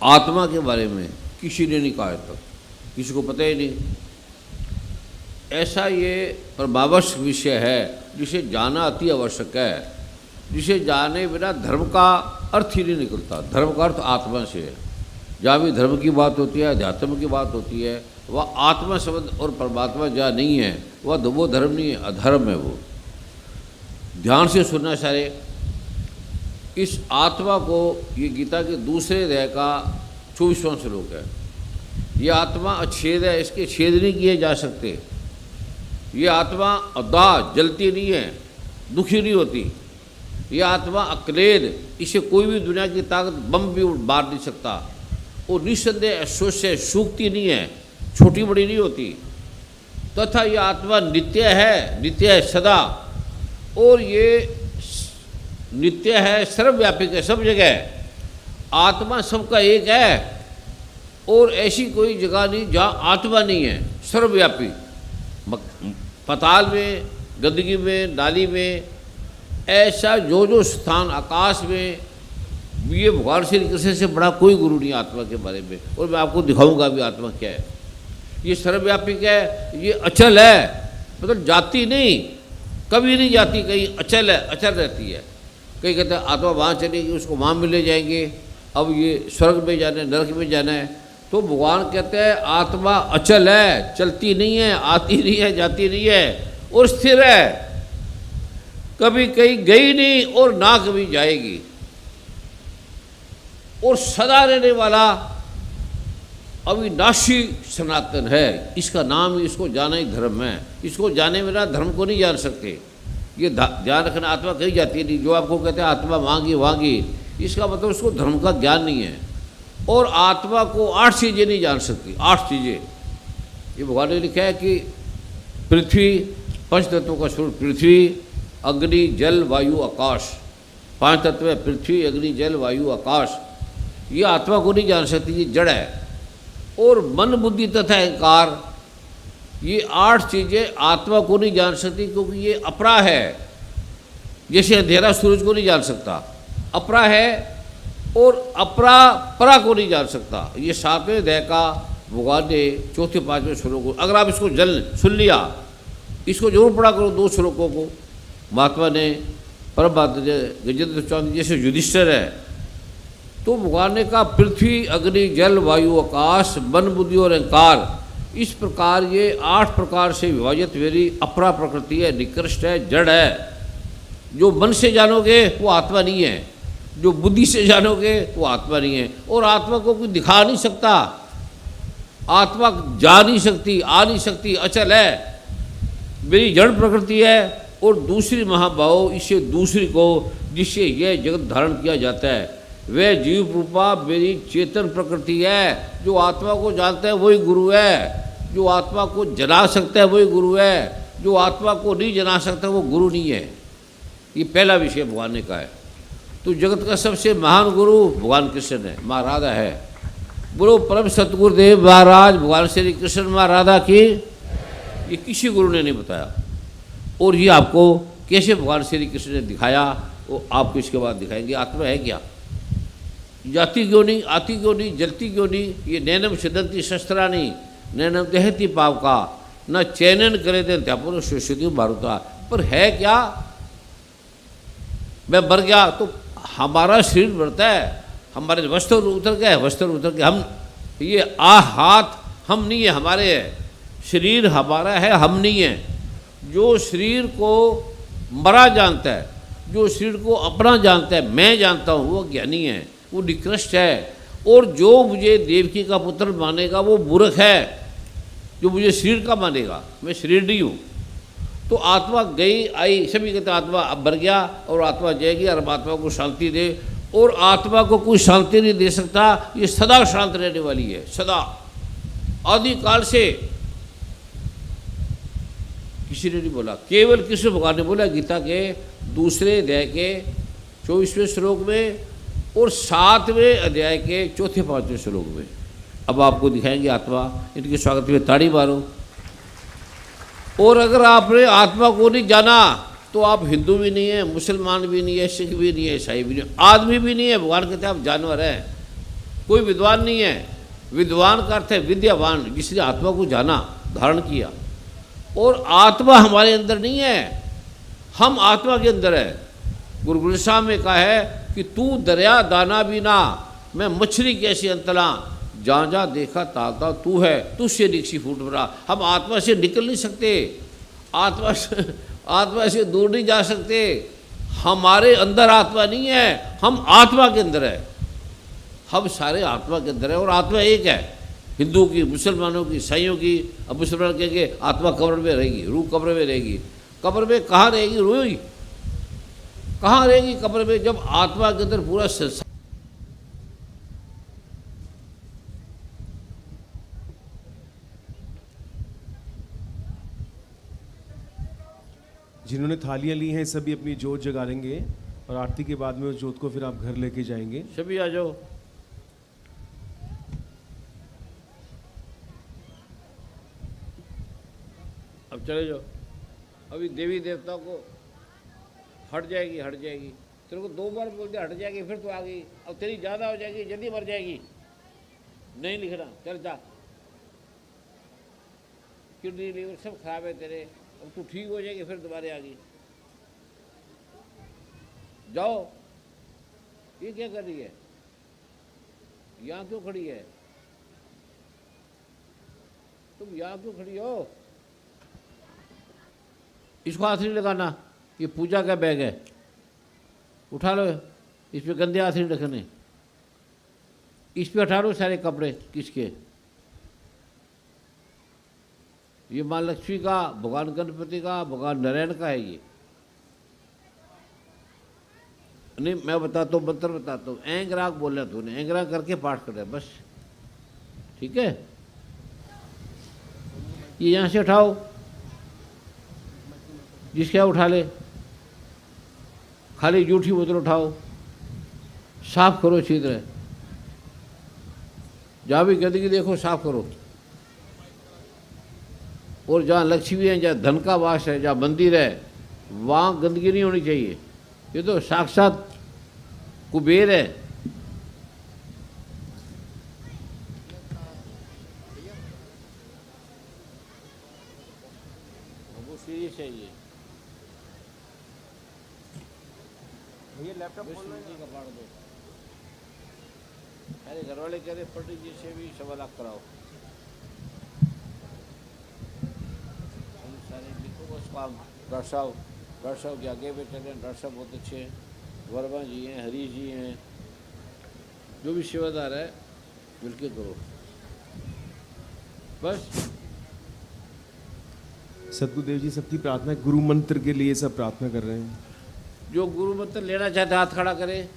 आत्मा के बारे में किसी ने नहीं कहा है तक, किसी को पता ही नहीं। ऐसा ये परमावश्यक विषय है जिसे जाना अति आवश्यक है, जिसे जाने बिना धर्म का अर्थ ही नहीं निकलता। धर्म का अर्थ आत्मा से है। जहाँ भी धर्म की बात होती है, अध्यात्म की बात होती है, वह आत्मा शब्द और परमात्मा जहाँ नहीं है वह वो धर्म नहीं है, अधर्म है वो। ध्यान से सुनना सारे। इस आत्मा को ये गीता के दूसरे अध्याय का 24वां श्लोक है। ये आत्मा अछेद है, इसके छेद नहीं किए जा सकते। ये आत्मा अदा जलती नहीं है, दुखी नहीं होती। ये आत्मा अक्लेद, इसे कोई भी दुनिया की ताकत बम भी मार नहीं सकता। और निस्संदेह अशोष से सूखती नहीं है, छोटी बड़ी नहीं होती। तथा ये आत्मा नित्य है, नित्य है सदा। और ये नित्य है, सर्वव्यापक है, सब जगह। आत्मा सबका एक है और ऐसी कोई जगह नहीं जहाँ आत्मा नहीं है, सर्वव्यापी। पताल में, गंदगी में, नाली में, ऐसा जो स्थान आकाश में, ये भगवान श्री कृष्ण से बड़ा कोई गुरु नहीं आत्मा के बारे में। और मैं आपको दिखाऊंगा भी आत्मा क्या है। ये सर्वव्यापक है, ये अचल है, मतलब जाती नहीं, कभी नहीं जाती, कहीं अचल है, अचल रहती है। कहीं कहते हैं आत्मा वहाँ चलेगी, उसको वहाँ मिले जाएंगे, अब ये स्वर्ग में जाना है, नरक में जाना है। तो भगवान कहते हैं आत्मा अचल है, चलती नहीं है, आती नहीं है, जाती नहीं है, और स्थिर है, कभी कहीं गई नहीं और ना कभी जाएगी, और सदा रहने वाला अविनाशी सनातन है। इसका नाम, इसको जाना ही धर्म है। इसको जाने बिना धर्म को नहीं जान सकते। ये ध्यान रखना, आत्मा कहीं जाती नहीं। जो आपको कहते हैं आत्मा मांगी वांगी, इसका मतलब उसको धर्म का ज्ञान नहीं है। और आत्मा को 8 चीज़ें नहीं जान सकती, 8 चीज़ें। ये भगवान ने लिखा है कि पृथ्वी, पंच तत्वों का स्वरूप पृथ्वी, अग्नि, जल, वायु, आकाश। 5 तत्व है, पृथ्वी, अग्नि, जल, वायु, आकाश। ये आत्मा को नहीं जान सकती, ये जड़ है। और मन, बुद्धि तथा अहंकार, ये 8 चीज़ें आत्मा को नहीं जान सकती, क्योंकि ये अपरा है। जैसे अंधेरा सूरज को नहीं जान सकता, अपरा है। और अपरा परा को नहीं जान सकता। ये 7वें अध्याय का भगवान ने 4, 5वें श्लोक को, अगर आप इसको सुन लिया, इसको जरूर पढ़ा करो 2 श्लोकों को। महात्मा ने, परम गजेंद्र चौधरी जैसे युधिष्ठिर है, तो भगवान ने कहा पृथ्वी, अग्नि, जल, वायु, आकाश, मन, बुद्धि और अहंकार। इस प्रकार ये 8 प्रकार से विभाजित मेरी अपरा प्रकृति है, निकृष्ट है, जड़ है। जो मन से जानोगे वो आत्मा नहीं है, जो बुद्धि से जानोगे वो आत्मा नहीं है। और आत्मा को कोई दिखा नहीं सकता, आत्मा जा नहीं सकती, आ नहीं सकती, अचल है, मेरी जड़ प्रकृति है। और दूसरी महाभाव, इससे दूसरी को जिससे यह जगत धारण किया जाता है, वह जीव रूपा मेरी चेतन प्रकृति है। जो आत्मा को जानता है वही गुरु है, जो आत्मा को जना सकता है वही गुरु है, जो आत्मा को नहीं जना सकता वो गुरु नहीं है। ये पहला विषय भगवान ने कहा है। तो जगत का सबसे महान गुरु भगवान कृष्ण है, माँ राधा है। बोलो परम सतगुरुदेव महाराज भगवान श्री कृष्ण माँ राधा की। ये किसी गुरु ने नहीं बताया। और ये आपको कैसे भगवान श्री कृष्ण ने दिखाया, वो आपको इसके बाद दिखाएंगे। आत्मा है क्या, जाती क्यों नहीं, आती क्यों नहीं, जलती क्यों नहीं। ये नैनम सिद्धंती शस्त्रा नहीं, नैनम दहती पाप का, न चैनन करे दे त्यापुर शुद्धि मारुता। पर है क्या, मैं मर गया तो हमारा शरीर मरता है, हमारे वस्त्र उतर गए, वस्त्र उतर के हम, ये हाथ हम नहीं है, हमारे है। शरीर हमारा है, हम नहीं है। जो शरीर को मरा जानता है, जो शरीर को अपना जानता है, मैं जानता हूँ, वो ज्ञानी है, वो निकृष्ट है। और जो मुझे देवकी का पुत्र मानेगा वो मूर्ख है, जो मुझे शरीर का मानेगा। मैं शरीर नहीं हूँ। तो आत्मा गई आई, सभी कहते आत्मा अब मर गया और आत्मा जाएगी और आत्मा को शांति दे। और आत्मा को कोई शांति नहीं दे सकता, ये सदा शांत रहने वाली है, सदा, आदिकाल से। किसी ने नहीं बोला, केवल कृष्ण भगवान ने बोला गीता के दूसरे अध्याय के 24वें श्लोक में और 7वें अध्याय के 4, 5वें श्लोक में। अब आपको दिखाएंगे आत्मा। इनके स्वागत में ताड़ी मारो। और अगर आपने आत्मा को नहीं जाना तो आप हिंदू भी नहीं है, मुसलमान भी नहीं है, सिख भी नहीं है, ईसाई भी नहीं है, आदमी भी नहीं है। भगवान कहते हैं आप जानवर हैं। कोई विद्वान नहीं है। विद्वान का अर्थ है विद्यावान, जिसने आत्मा को जाना, धारण किया। और आत्मा हमारे अंदर नहीं है, हम आत्मा के अंदर है। गुरु ग्रंथ साहब में कहा है कि तू दरिया दाना भी ना, मैं मछली कैसी अंतला, जहाँ जहाँ देखा ताता तू है, तुझसे निकसी फूट भरा। हम आत्मा से निकल नहीं सकते, आत्मा से दूर नहीं जा सकते। हमारे अंदर आत्मा नहीं है, हम आत्मा के अंदर है। हम सारे आत्मा के अंदर है और आत्मा एक है। हिंदू की, मुसलमानों की, ईसाइयों की। अब मुसलमान कहेंगे आत्मा कब्र में रहेगी, रूह कब्र में रहेगी। कब्र में कहाँ रहेगी रूह? कहाँ रहेगी कब्र में, जब आत्मा के अंदर पूरा संसार। जिन्होंने थालियां ली हैं सभी अपनी जोत जगा लेंगे और आरती के बाद में उस जोत को फिर आप घर लेके जाएंगे। सभी आ जाओ। अब चले जाओ। अभी देवी देवता को हट जाएगी, हट जाएगी। तेरे को 2 बार बोलते हट जाएगी, फिर तो आ गई। अब तेरी ज़्यादा हो जाएगी, जल्दी मर जाएगी। नहीं लिखना, चल जा। किडनी लीवर सब खराब है तेरे। अब तू ठीक हो जाएगी, फिर दोबारा आ गई। जाओ। ये क्या कर रही है? यहाँ क्यों खड़ी है? तुम यहाँ क्यों खड़ी हो? इसको हाथ नहीं लगाना, ये पूजा का बैग है। उठा लो, इस पे गंदे हाथ नहीं रखने। इस पे हटा लो सारे कपड़े। किसके? ये माँ लक्ष्मी का, भगवान गणपति का, भगवान नारायण का है ये। नहीं, मैं बताता हूँ, मंत्र बताता हूँ। एंग राग बोलना तूने, एंग राग करके पाठ कर रहा है बस। ठीक है? ये यहाँ से उठाओ, जिसके उठा ले। खाली जूठी बोतल उठाओ, साफ करो अच्छी तरह। जहाँ भी गंदगी देखो साफ करो। और जहाँ लक्ष्मी है, जहाँ धन का वास है, जहाँ मंदिर है, वहाँ गंदगी नहीं होनी चाहिए। ये तो साक्षात कुबेर है। वो सीरियस है ये। लैपटॉप का पाड़ दो। अरे घर वाले कह रहे पंडित जी से भी 1.25 लाख कराओ। सारे लिखो बस काम। डॉक्टर साहब के आगे बैठे हैं। डॉक्टर साहब बहुत अच्छे हैं। वर्मा जी हैं, हरीश जी हैं, जो भी सेवादार है मिलके करो बस। सतगुरुदेव जी सबकी प्रार्थना है, गुरु मंत्र के लिए सब प्रार्थना कर रहे हैं। जो गुरु मंत्र लेना चाहते हाथ खड़ा करे।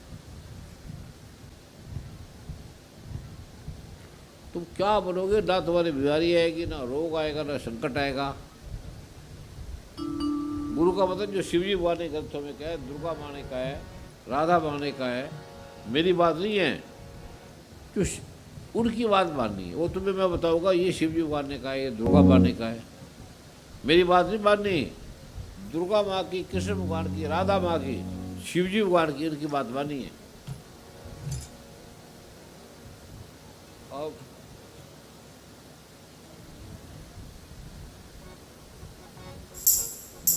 तुम क्या बनोगे? ना तुम्हारी बीमारी आएगी, ना रोग आएगा, ना संकट आएगा। गुरु का मतलब जो शिवजी भगवान ने ग्रंथों में कहा है, दुर्गा माँ ने कहा है, राधा माँ ने कहा है। मेरी बात नहीं है, जो उनकी बात माननी है वो तुम्हें मैं बताऊंगा। ये शिवजी भगवान ने कहा है, ये दुर्गा माँ ने कहा है। मेरी बात नहीं माननी। दुर्गा माँ की, कृष्ण भगवान की, राधा माँ की, शिवजी भगवान की, इनकी बात मानी है। अब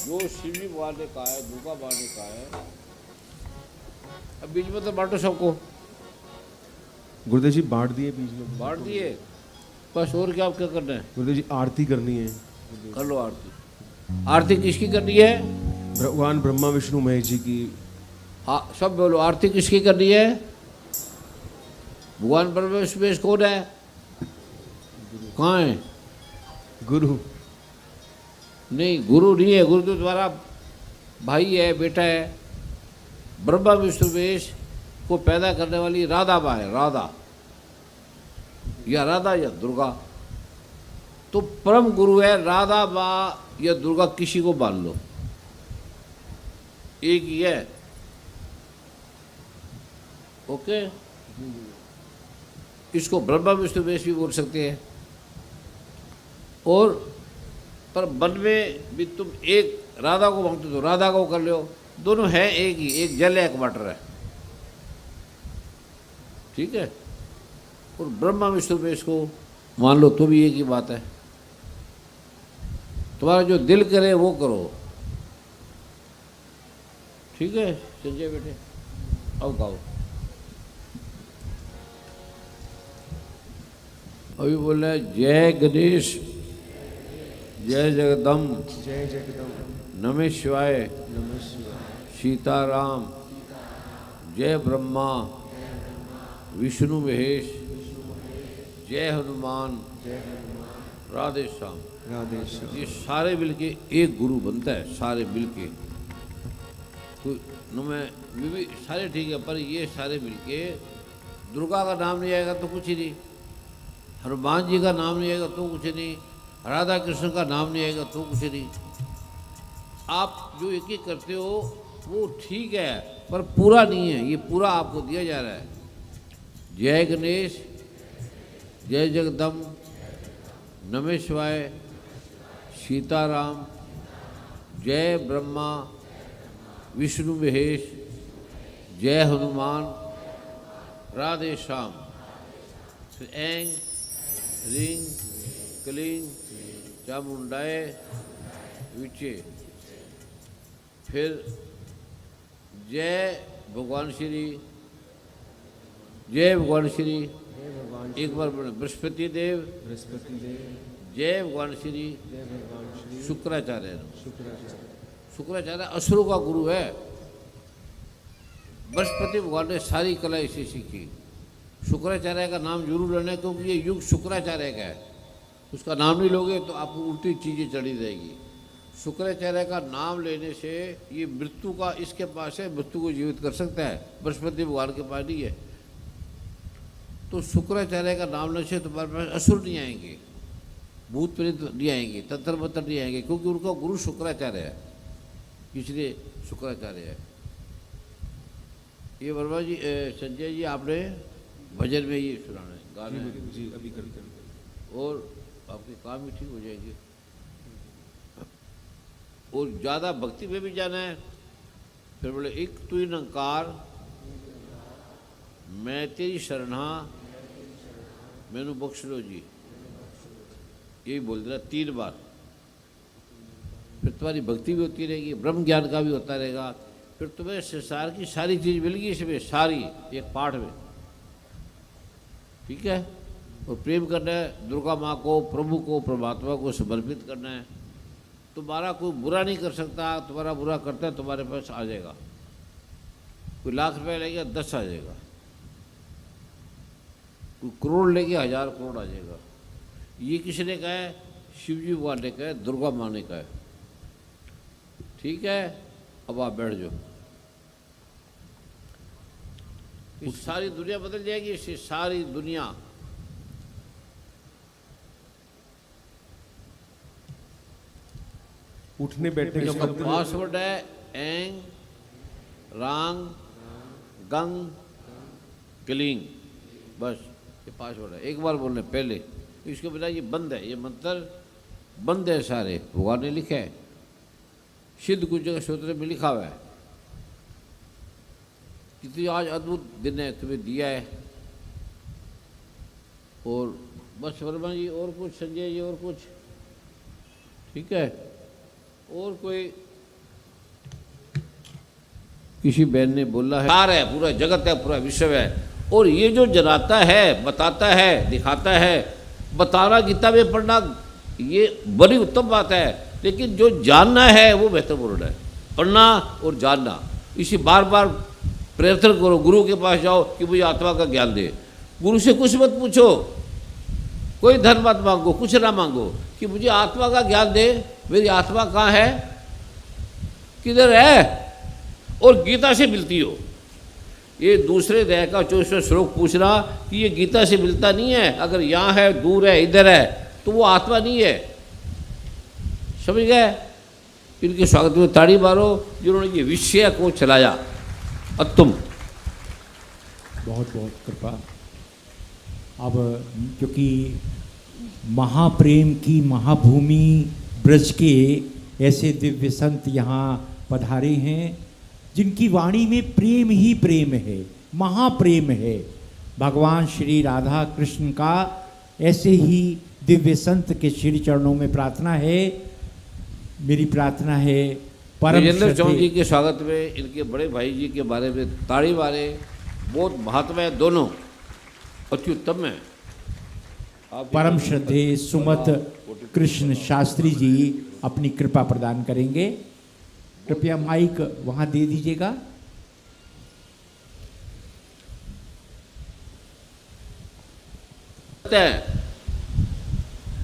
जो शिवजी भगवान ने कहा है, दुर्गा माँ ने कहा है, अब बीच में तो बांटो सबको। गुरुदेव जी बांट दिए बीच में, बांट दिए बस। और क्या, आप क्या करना है? गुरुदेव जी आरती करनी है। कर लो आरती। आरती किसकी करनी है? भगवान ब्रह्मा विष्णु महेश जी की। हाँ, सब बोलो। आरती किसकी करनी है? भगवान ब्रह्मा विष्णु महेश कौन है? कहाँ है? गुरु नहीं, गुरु नहीं है। गुरु तो तुम्हारा भाई है, बेटा है। ब्रह्मा विष्णु महेश को पैदा करने वाली राधा माँ है। राधा या दुर्गा। तो परम गुरु है राधा माँ या दुर्गा, किसी को मान लो, एक ही है। ओके? इसको ब्रह्मा विष्णु महेश भी बोल सकते हैं। और पर मन में भी तुम एक राधा को मांगते तो राधा को कर लो। दोनों है एक ही, एक जल है, एक वाटर है। ठीक है? और ब्रह्मा विष्णु में इसको मान लो तो भी एक ही बात है। तुम्हारा जो दिल करे वो करो, ठीक है संजय बेटे, अब गाओ। अभी बोल रहे जय गणेश, जय जगदम्ब, जय जगदम्ब, नमः शिवाय, नमः शिवाय, सीताराम, जय ब्रह्मा विष्णु महेश, जय हनुमान, राधे श्याम। राधे श्याम। ये सारे मिलके एक गुरु बनता है, सारे मिलके। तो मैं भी सारे ठीक है, पर ये सारे मिलके दुर्गा का नाम नहीं आएगा तो कुछ ही नहीं, हनुमान जी का नाम नहीं आएगा तो कुछ नहीं, राधा कृष्ण का नाम नहीं आएगा तो कुछ नहीं। आप जो एक एक करते हो वो ठीक है, पर पूरा नहीं है, ये पूरा आपको दिया जा रहा है। जय गणेश, जय जगदम्ब, नमः शिवाय, सीताराम, जय ब्रह्मा विष्णु महेश, जय हनुमान, राधे श्याम। फिर ऐंग ह्रीं क्लीं चामुंडाय विचे। फिर जय भगवान श्री, जय भगवान श्री, एक बार बोले बृहस्पति देव, बृहस्पति देव, जय भगवान श्री, जय भगवान श्री शुक्राचार्य। शुक्राचार्य। शुक्राचार्य असुरों का गुरु है। बृहस्पति भगवान ने सारी कला इसे सीखी। शुक्राचार्य का नाम जरूर लेना है, क्योंकि ये युग शुक्राचार्य का है। उसका नाम नहीं लोगे तो आपको उल्टी चीज़ें चढ़ी रहेगी। शुक्राचार्य का नाम लेने से ये मृत्यु का इसके पास है, मृत्यु को जीवित कर सकता है, बृहस्पति भगवान के पास नहीं है। तो शुक्राचार्य का नाम लेने से तुम्हारे पास असुर नहीं आएंगे, भूत प्रेत नहीं आएंगे, तंत्र मंत्र नहीं आएंगे, क्योंकि उनका गुरु शुक्राचार्य है, इसलिए शुक्राचार्य है। ये वर्मा जी, संजय जी, आपने भजन में ये सुनाना है, गाना है जी अभी कर और आपके काम भी ठीक हो जाएंगे। और ज़्यादा भक्ति में भी जाना है। फिर बोले एक तू ही निरंकार, मैं तेरी शरणा, मैनू बख्श लो जी, यही बोल देना 3 बार। फिर तुम्हारी भक्ति भी होती रहेगी, ब्रह्म ज्ञान का भी होता रहेगा। फिर तुम्हें संसार की सारी चीज़ मिल गई इसमें, सारी एक पाठ में, ठीक है। और प्रेम करना है दुर्गा माँ को, प्रभु को, परमात्मा को समर्पित करना है। तुम्हारा कोई बुरा नहीं कर सकता, तुम्हारा बुरा करता है तुम्हारे पास आ जाएगा। कोई लाख रुपए लेगा 10 आ जाएगा, कोई करोड़ लेके 1000 करोड़ आ जाएगा। ये किसने कहा है? शिव जी भगवान ने कहा है, दुर्गा माँ ने कहा है, ठीक है। अब आप बैठ जाओ। इस सारी दुनिया बदल जाएगी, इससे सारी दुनिया। उठने बैठने का इसका मंत्र पासवर्ड है एंग रांग गंग क्लिंग, बस ये पासवर्ड है। एक बार बोलने पहले, इसके बिना ये बंद है, ये मंत्र बंद है सारे, भगवान ने लिखा है, सिद्ध कुछ जगह सूत्र में लिखा हुआ है। कितनी आज अद्भुत दिन है तुम्हें दिया है। और बस वर्मा जी, और कुछ संजय जी, और कुछ, ठीक है। और कोई किसी बहन ने बोला है, सार है, पूरा जगत है, पूरा विश्व है। और ये जो जनाता है, बताता है, दिखाता है, बताना, गीता में पढ़ना, ये बड़ी उत्तम बात है। लेकिन जो जानना है वो महत्वपूर्ण है, पढ़ना और जानना। इसी बार बार प्रयत्न करो, गुरु के पास जाओ कि मुझे आत्मा का ज्ञान दे। गुरु से कुछ मत पूछो, कोई धन मत मांगो, कुछ ना मांगो कि मुझे आत्मा का ज्ञान दे। मेरी आत्मा कहाँ है, किधर है, और गीता से मिलती हो। ये दूसरे अध्याय का 24वां श्लोक पूछना कि ये गीता से मिलता नहीं है, अगर यहाँ है, दूर है, इधर है, तो वो आत्मा नहीं है। समझ गए? इनके स्वागत में ताड़ी मारो जिन्होंने ये विषय को चलाया। अब तुम बहुत बहुत कृपा। अब क्योंकि महाप्रेम की महाभूमि ब्रज के ऐसे दिव्य संत यहाँ पधारे हैं जिनकी वाणी में प्रेम ही प्रेम है, महाप्रेम है। भगवान श्री राधा कृष्ण का ऐसे ही दिव्य संत के श्री चरणों में प्रार्थना है। मेरी प्रार्थना है परम विजेंद्र चौंक जी श्रद्धेय के स्वागत में इनके बड़े भाई जी के बारे में ताड़ी मारे। बहुत महात्मा है, दोनों अत्युत्तम है। आप परम श्रद्धेय सुमत कृष्ण शास्त्री जी अपनी कृपा प्रदान करेंगे। कृपया माइक वहां दे दीजिएगा।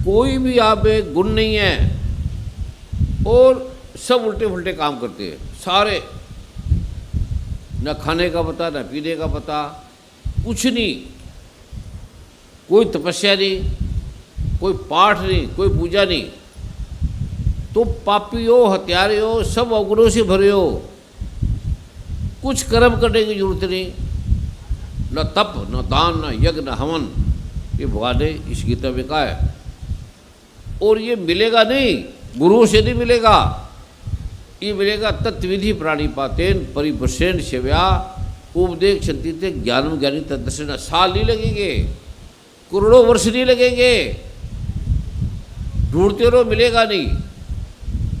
कोई भी आप में गुण नहीं है और सब उल्टे फुल्टे काम करते हैं सारे। न खाने का पता, न पीने का पता, कुछ नहीं। कोई तपस्या नहीं, कोई पाठ नहीं, कोई पूजा नहीं। तो पापी हो, हत्यारे हो, सब अवगुणों से भरे हो। कुछ कर्म करने की जरूरत नहीं, न तप, न दान, न यज्ञ, न हवन। ये भगवान ने इस गीता में कहा है। और ये मिलेगा नहीं, गुरुओं से नहीं मिलेगा। ये मिलेगा तत्विधि प्राणिपातेन परिपश्येन सेव्या उपदेश क्षंति ज्ञानम ज्ञानी तदर्शन। साल नहीं लगेंगे, करोड़ों वर्ष नहीं लगेंगे, ढूंढते रहो, मिलेगा नहीं।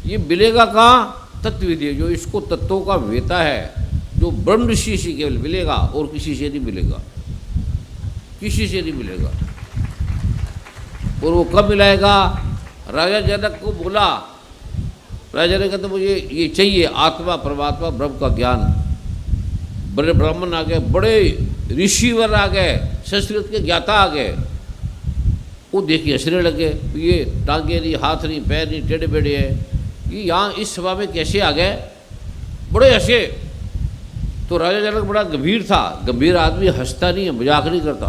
ये मिलेगा कहाँ? तत्विधि, जो इसको तत्वों का वेता है, जो ब्रह्म ऋषि से केवल मिलेगा और किसी से नहीं मिलेगा, किसी से नहीं मिलेगा। और वो कब मिलाएगा? राजा जनक को बोला, राजा ने कहा तो मुझे ये चाहिए, आत्मा परमात्मा ब्रह्म का ज्ञान। बड़े ब्राह्मण आ गए, बड़े ऋषिवर आ गए, संस्कृत के ज्ञाता आ गए। वो देखिए हंसने लगे, ये टांगे नहीं, हाथ नहीं, पैर नहीं, टेढ़े बेढ़े हैं, ये यहाँ इस सभा में कैसे आ गए? बड़े हंसे। तो राजा जनक बड़ा गंभीर था। गंभीर आदमी हंसता नहीं है, मजाक नहीं करता।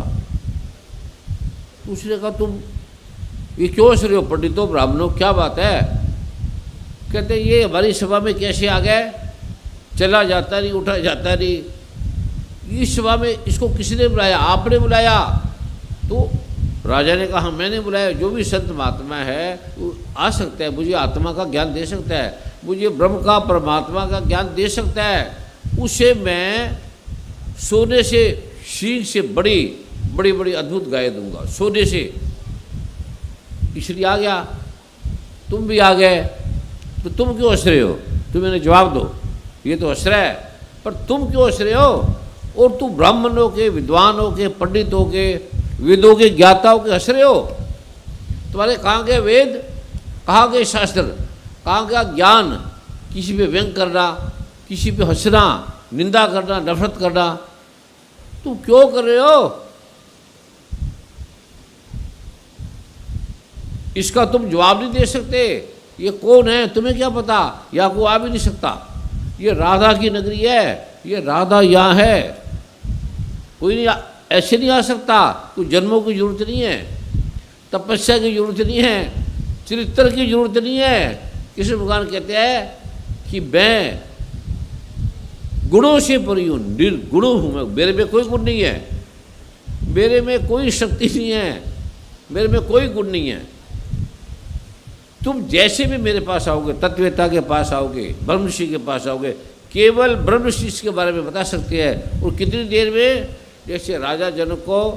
उसने कहा तुम ये क्यों हंस रहे हो पंडितों, ब्राह्मणों, क्या बात है? कहते ये हमारी सभा में कैसे आ गए? चला जाता नहीं, उठा जाता नहीं। इस सभा में इसको किसने बुलाया? आपने बुलाया। तो राजा ने कहा मैंने बुलाया। जो भी संत महात्मा है वो आ सकता है, मुझे आत्मा का ज्ञान दे सकता है, मुझे ब्रह्म का परमात्मा का ज्ञान दे सकता है। उसे मैं सोने से, शील से बड़ी बड़ी बड़ी अद्भुत गाय दूंगा, सोने से। इसलिए आ गया। तुम भी आ गए, तो तुम क्यों हंस रहे हो? तुम मैंने जवाब दो। ये तो हंस रहा है, पर तुम क्यों हंस रहे हो? और तुम ब्राह्मणों के, विद्वानों के, पंडितों के, वेदों के ज्ञाताओं के हंस रहे हो। तुम्हारे कहाँ गए वेद, कहाँ गए शास्त्र, कहाँ गया ज्ञान? किसी पे व्यंग करना, किसी पे हंसना, निंदा करना, नफरत करना, तुम क्यों कर रहे हो? इसका तुम जवाब नहीं दे सकते। ये कौन है तुम्हें क्या पता? या को आ भी नहीं सकता। ये राधा की नगरी है, ये राधा यहाँ है, कोई नहीं ऐसे नहीं आ सकता। कोई जन्मों की जरूरत नहीं है, तपस्या की जरूरत नहीं है, चरित्र की जरूरत नहीं है। कृष्ण भगवान कहते हैं कि मैं गुणों से परी हूँ, निर्गुण हूँ मैं, मेरे में कोई गुण नहीं है, मेरे में कोई शक्ति नहीं है, मेरे में कोई गुण नहीं है। तुम जैसे भी मेरे पास आओगे, तत्ववेता के पास आओगे, ब्रह्मऋषि के पास आओगे, केवल ब्रह्मऋषि के बारे में बता सकते हैं। और कितनी देर में? जैसे राजा जनक को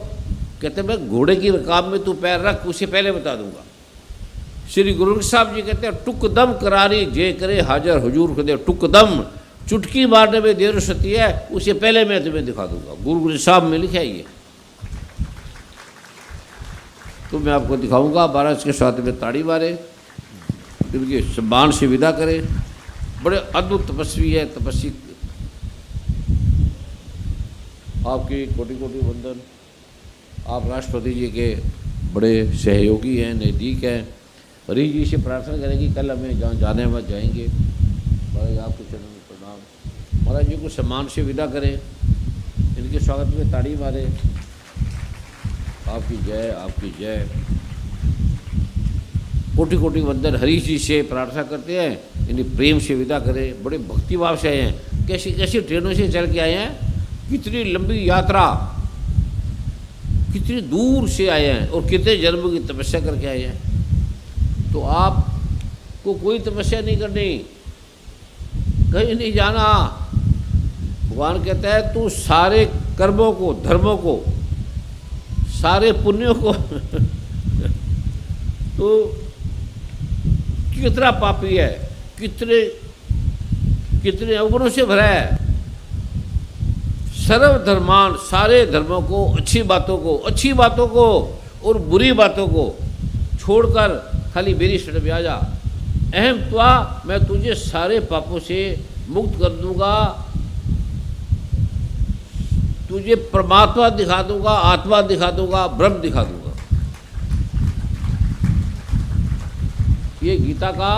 कहते मैं घोड़े की रकाब में तू पैर रख, उसे पहले बता दूंगा। श्री गुरु ग्रंथ साहब जी कहते हैं टुक दम करारी जे करे हाजर हुजूर खुदे। टुक दम, चुटकी मारने में देर सती है, उसे पहले मैं तुम्हें दिखा दूंगा। गुरु ग्रंथ साहब में लिखा है ये। तो मैं आपको दिखाऊंगा। महाराज के साथ में ताड़ी मारे, इनके सम्मान से विदा करें। बड़े अद्भुत तपस्वी है, तपस्वी। आपकी कोटि कोटि वंदन। आप राष्ट्रपति जी के बड़े सहयोगी हैं, नज़दीक हैं। हरी जी से प्रार्थना करेंगे कल हमें जहाँ जाने मत जाएंगे। महाराज आपके चरणों में प्रणाम। महाराज जी को सम्मान से विदा करें, इनके स्वागत में ताड़ी मारे। आपकी जय, आपकी जय। कोटि कोटि वंदन। हरीश जी से प्रार्थना करते हैं इन्हें प्रेम से विदा करें। बड़े भक्ति भाव से आए हैं, कैसी कैसी ट्रेनों से चल के आए हैं, कितनी लंबी यात्रा, कितनी दूर से आए हैं और कितने जन्मों की तपस्या करके आए हैं। तो आपको कोई तपस्या नहीं करनी, कहीं नहीं जाना। भगवान कहता है तू सारे कर्मों को, धर्मों को सारे पुण्यों को तो कितना पापी है, कितने कितने अवगुणों से भरा है। सर्वधर्मान, सारे धर्मों को, अच्छी बातों को और बुरी बातों को छोड़कर खाली मेरी शरण में आ जा। अहम त्वा, मैं तुझे सारे पापों से मुक्त कर दूंगा, तुझे परमात्मा दिखा दूंगा, आत्मा दिखा दूंगा, ब्रह्म दिखा दूंगा। ये गीता का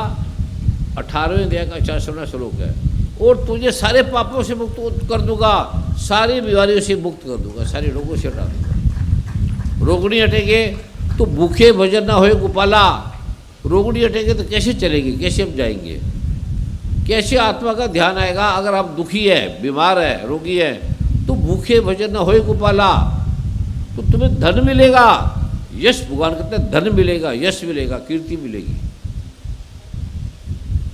18वें अध्याय का 40वां श्लोक है। और तुझे सारे पापों से मुक्त कर दूंगा, सारी बीमारियों से मुक्त कर दूंगा, सारे रोगों से हटा दूंगा। रोग नहीं हटेंगे तो भूखे भजन ना होए गोपाला। रोग नहीं हटेंगे तो कैसे चलेंगे, कैसे हम जाएंगे, कैसे आत्मा का ध्यान आएगा। अगर आप दुखी है, बीमार है, रोगी है, तो भूखे भजन ना होए गोपाला, तो तुम्हें धन मिलेगा, यश, भगवान कहते हैं धन मिलेगा, यश मिलेगा, कीर्ति मिलेगी।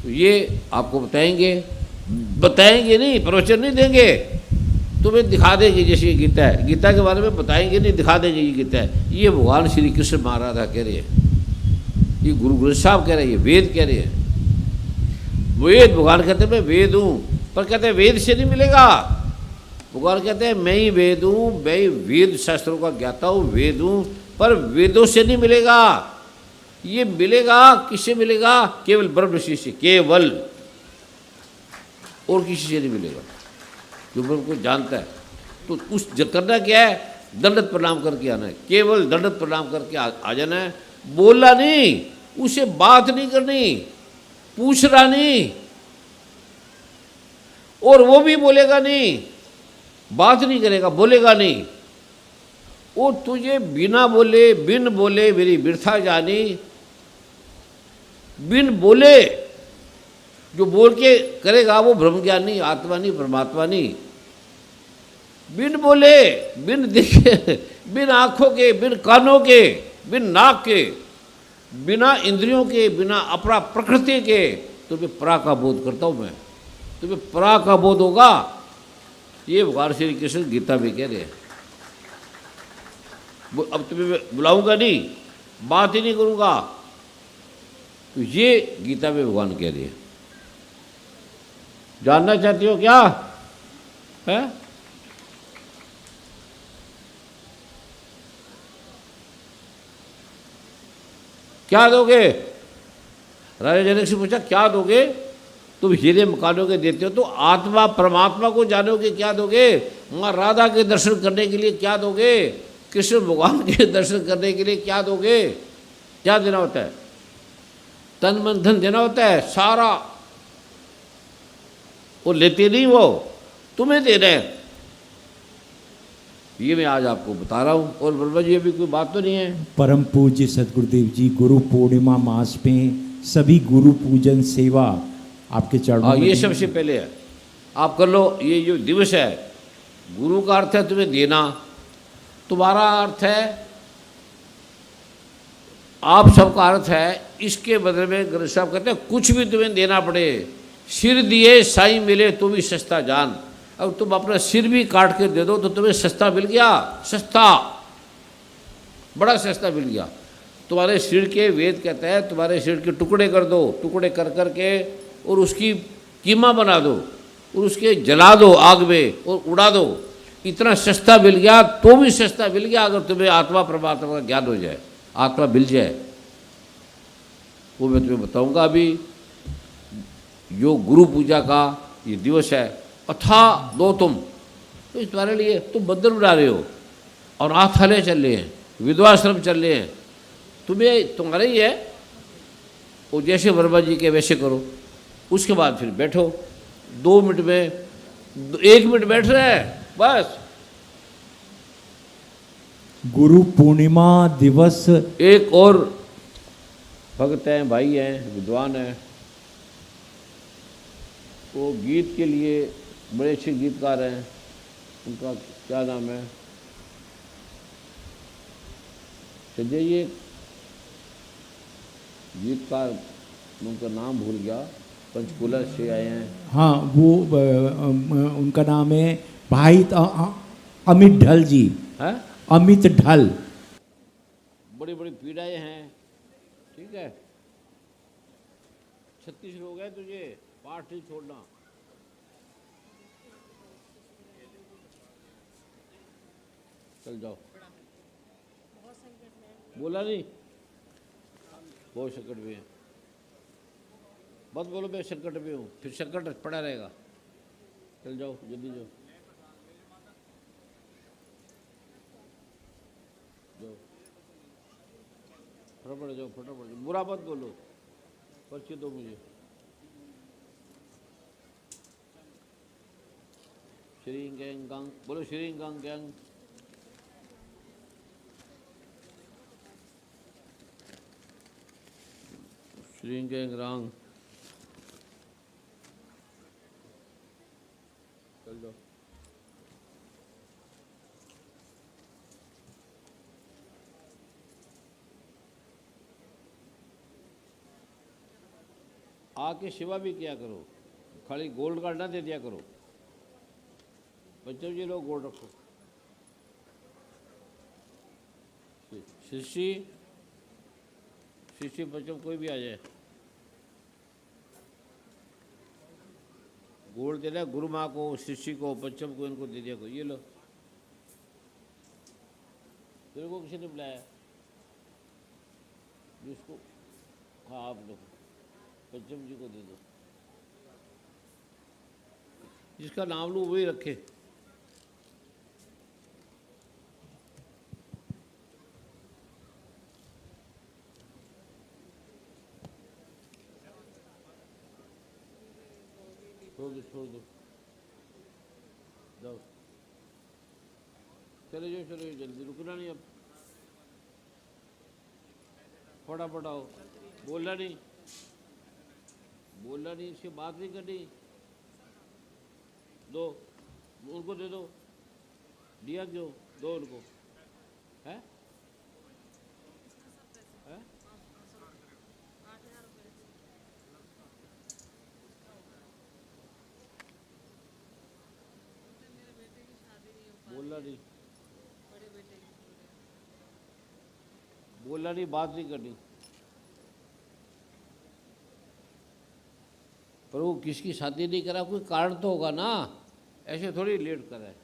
तो ये आपको बताएंगे नहीं, प्रवचन नहीं देंगे, तुम्हें दिखा देंगे। जैसे ये गीता है, गीता के बारे में बताएंगे नहीं, दिखा देंगे ये गीता है। ये भगवान श्री कृष्ण महाराज कह रहे हैं, ये गुरु ग्रंथ साहब कह रहे हैं, ये वेद कह रहे हैं। वेद, भगवान कहते हैं मैं वेद हूँ, पर कहते हैं वेद से नहीं मिलेगा। भगवान कहते हैं मैं ही वेद हूँ, मैं ही वेद शास्त्रों का ज्ञाता हूँ, वेद हूँ, पर वेदों से नहीं मिलेगा। ये मिलेगा किससे मिलेगा? केवल ब्रह्म ऋषि से, केवल, और किसी से नहीं मिलेगा जो ब्रह्म को जानता है। तो उस करना क्या है? दंडवत प्रणाम करके आना है, केवल दंडवत प्रणाम करके आ जाना है। बोलना नहीं, उसे बात नहीं करनी, पूछना नहीं, और वो भी बोलेगा नहीं, बात नहीं करेगा, बोलेगा नहीं। और तुझे बिना बोले, बिन बोले मेरी बिरथा जानी, बिन बोले जो बोल के करेगा वो ब्रह्म ज्ञानी, आत्मा नहीं, परमात्मा नहीं। बिन बोले, बिन देखे, बिन आँखों के, बिन कानों के, बिन नाक के, बिना इंद्रियों के, बिना अपरा प्रकृति के तुम्हें परा का बोध करता हूँ मैं। तुम्हें परा का बोध होगा, ये भगवान श्री कृष्ण गीता में कह रहे हैं। अब तुम्हें बुलाऊंगा नहीं, बात ही नहीं करूँगा, तो ये गीता में भगवान कह रहे हैं। जानना चाहती हो क्या है? क्या दोगे? राजा जनक से पूछा क्या दोगे? तुम हीरे मकानों के देते हो, तो आत्मा परमात्मा को जानोगे क्या दोगे? माँ राधा के दर्शन करने के लिए क्या दोगे? कृष्ण भगवान के दर्शन करने के लिए क्या दोगे? क्या देना होता है? तन मन धन देना होता है सारा, वो लेते नहीं, वो तुम्हें दे रहे हैं। ये मैं आज आपको बता रहा हूँ। और ब्रह्मा जी अभी कोई बात तो नहीं है। परम पूज्य सदगुरुदेव जी गुरु पूर्णिमा मास में सभी गुरु पूजन सेवा आपके चरणों में। ये सबसे पहले है, आप कर लो। ये जो दिवस है, गुरु का अर्थ है तुम्हें देना, तुम्हारा अर्थ है, आप सबका अर्थ है। इसके बदले में ग्रंथ साहब कहते हैं कुछ भी तुम्हें देना पड़े, सिर दिए साईं मिले तो भी सस्ता जान। अब तुम अपना सिर भी काट के दे दो तो तुम्हें सस्ता मिल गया, सस्ता, बड़ा सस्ता मिल गया। तुम्हारे सिर के, वेद कहता है तुम्हारे सिर के टुकड़े कर दो, टुकड़े कर कर के, और उसकी कीमा बना दो, और उसके जला दो आग में और उड़ा दो। इतना सस्ता मिल गया, तो भी सस्ता मिल गया अगर तुम्हें आत्मा परमात्मा का ज्ञान हो जाए, आत्मा मिल जाए। वो मैं तुम्हें बताऊंगा अभी। जो गुरु पूजा का ये दिवस है, अथा दो तुम, तो इस तुम्हारे लिए तुम मंदिर बना रहे हो, और अनाथालय चल रहे हैं, विधवाश्रम चल रहे हैं, तुम्हें तुम्हारे ही है। वो जैसे वर्मा जी के वैसे करो, उसके बाद फिर बैठो 2 मिनट में, 1 मिनट बैठ रहे हैं बस। गुरु पूर्णिमा दिवस। एक और भक्त हैं, भाई हैं, विद्वान हैं, वो गीत के लिए बड़े अच्छे गीतकार हैं। उनका क्या नाम है? संजय, ये गीतकार, उनका नाम भूल गया, पंचकुला से आए हैं। हाँ, वो उनका नाम है भाई अमित ढल जी। हैं? अमित ढल, बड़ी बड़ी पीड़ाएं हैं, ठीक है। 36 लोग हैं, तुझे पाठ नहीं छोड़ना। चल जाओ। बोला नहीं, बहुत संकट में है। मत बोलो मैं संकट में हूँ, फिर संकट पड़ा रहेगा। चल जाओ, जल्दी जाओ, जाओ, फटाफट जाओ, फटाफट जाओ। बुरा मत बोलो, पर्ची दो मुझे। श्री गैंग गंग बोलो, श्री गंग गैंग। श्री गैंग रंग। चल जाओ। आके सेवा भी किया करो, खाली गोल्ड कार्ड ना दे दिया करो। बच्चों जी लोग गोल्ड रखो। शिष्य शिष्य बच्चों कोई भी आ जाए, गोल्ड देना गुरु माँ को, शिष्य को, बच्चों को, इनको दे दिया करो। ये लो, तेरे को किसी ने बुलाया? जिसको हाँ आप लोग पंचम जी को दे दो, जिसका नाम लूँ वही रखे। छोड़ दो, छोड़ दो, जाओ, चले जाओ, चले जाओ, जल्दी, रुकना नहीं अब। फटाफट आओ। बोलना नहीं, बोलना नहीं, इससे बात नहीं करनी। दो, उनको दे दो। दिया क्यों? दो उनको। है है? बोलना नहीं, बोलना नहीं, बात नहीं करनी। पर वो किसकी शादी नहीं करा, कोई कारण तो होगा ना, ऐसे थोड़ी लेट कर है।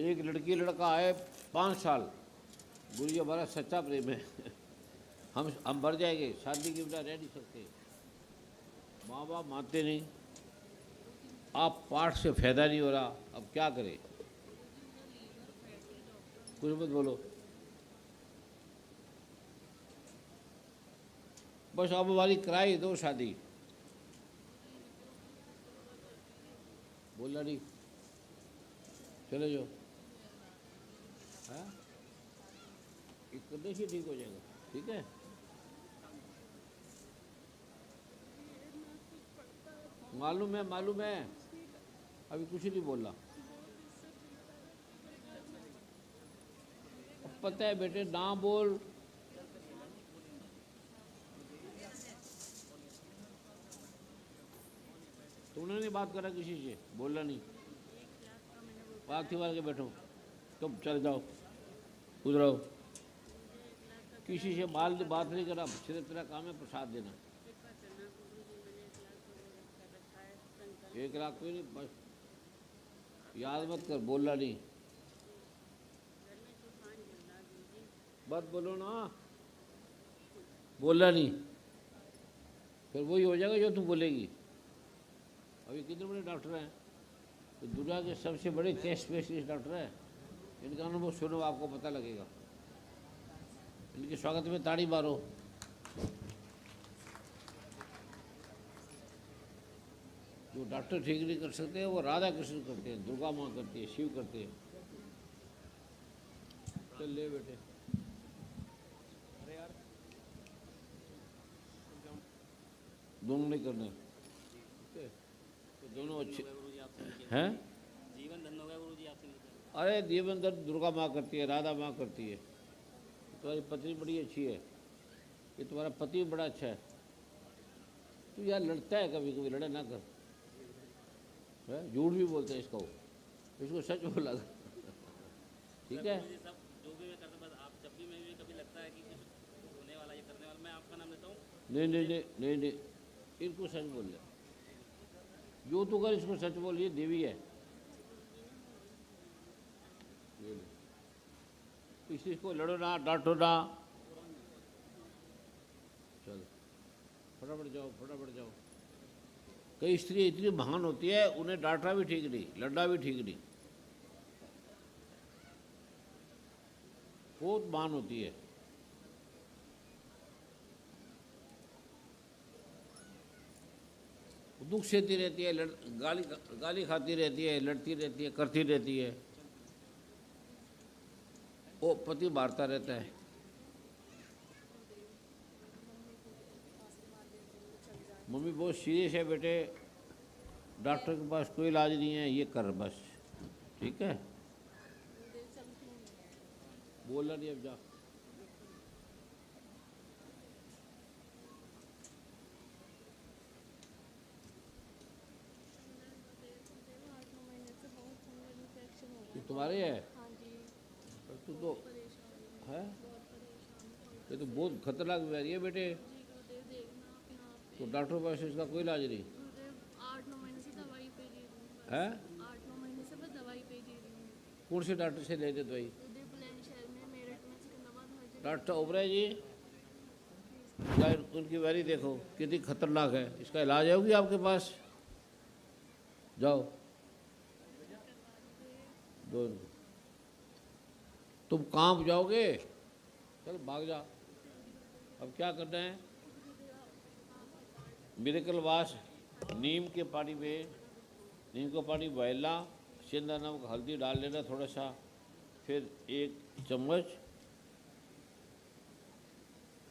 एक लड़की लड़का आए 5 साल, गुरु जी हमारा सच्चा प्रेम है, हम भर जाएंगे, शादी के बिना रह नहीं सकते। माँ बाप मानते नहीं, आप पाठ से फायदा नहीं हो रहा, अब क्या करें? कुछ मत बोलो, बस अब हमारी कराई दो शादी। बोला नहीं, चले जाओ। हाँ, एक करने से ठीक हो जाएगा, ठीक है। मालूम है, मालूम है, अभी कुछ नहीं बोला। पता है बेटे, ना बोल। तुमने नहीं बात करा किसी से, बोलना नहीं, बात के बैठो, तुम चल जाओ, उधर आओ। किसी से बात नहीं करा, सिर्फ तेरा काम है प्रसाद देना। 1 लाख कोई नहीं, बस याद मत कर, बोलना नहीं, मत बोलो ना, बोलना नहीं, फिर वही हो जाएगा जो तुम बोलेगी। अभी कितने बड़े डॉक्टर हैं, तो दुनिया के सबसे बड़े चेस्ट स्पेशलिस्ट डॉक्टर हैं, इनका अनुभव सुनो, आपको पता लगेगा। इनके स्वागत में ताड़ी मारो। जो डॉक्टर ठीक नहीं कर सकते वो राधा कृष्ण करते हैं, दुर्गा माँ करती है, शिव करते हैं। चल ले बेटे। अरे यार, दोनों नहीं करने, ठीक है? तो दोनों अच्छे हैं। जीवन धन्य हो गया गुरु जी आपसे मिलकर। अरे जीवन धन दुर्गा माँ करती है, राधा माँ करती है। तुम्हारी पत्नी बड़ी अच्छी है, ये तुम्हारा पति भी बड़ा अच्छा है। तू यार लड़ता है, कभी कभी लड़ा ना कर, है? झूठ भी बोलते हैं इसको। इसको सच बोला था। ठीक है, गुरुजी सब जो भी मैं करता, बस आप जब भी मैं भी कभी लगता है कि कुछ होने वाला, ये करने वाला, मैं आपका नाम लेता हूँ। नहीं नहीं नहीं नहीं नहीं, इनको सच बोल ले, जो तू कर इसको सच बोल, ये देवी है। ये ले। किसी को लड़ो ना, डांटो ना, चल फटाफट जाओ, फटाफट जाओ। कई स्त्री इतनी महान होती है, उन्हें डांटना भी ठीक नहीं, लड़ना भी ठीक नहीं, बहुत महान होती है। दुख सहती रहती है, गाली गाली खाती रहती है, लड़ती रहती है, करती रहती है, वो पति मारता रहता है। मम्मी बहुत सीरियस है बेटे, डॉक्टर के पास कोई इलाज नहीं है, ये कर बस, ठीक है। बोलना नहीं, अब जा। ये तुम्हारे है? हाँ जी, पर तू तो परेशान है, बहुत परेशान। ये तो बहुत खतरनाक बीमारी है बेटे। जी गुरुदेव, देखना आप यहाँ पे। तो डॉक्टर के पास इसका कोई इलाज नहीं गुरुदेव 8-9 महीने से दवाई पे ले रही हूँ। है? 8-9 महीने से बस दवाई पे ले रही हूँ। कौन से डॉक्टर से ले दे दवाई? गुरुदेव बुलंद शहर में, मेरठ में, सिकंदराबाद, हर जगह। डॉक्टर ओबराय जी, क्या उनकी बीमारी देखो कितनी खतरनाक है, इसका इलाज होगी आपके पास, जाओ दो। तुम कांप जाओगे, चल भाग जा। अब क्या करना है? मिरेकल वाश, नीम के पानी में, नीम का पानी बॉयलना, सेंधा नमक हल्दी डाल लेना थोड़ा सा, फिर 1 चम्मच,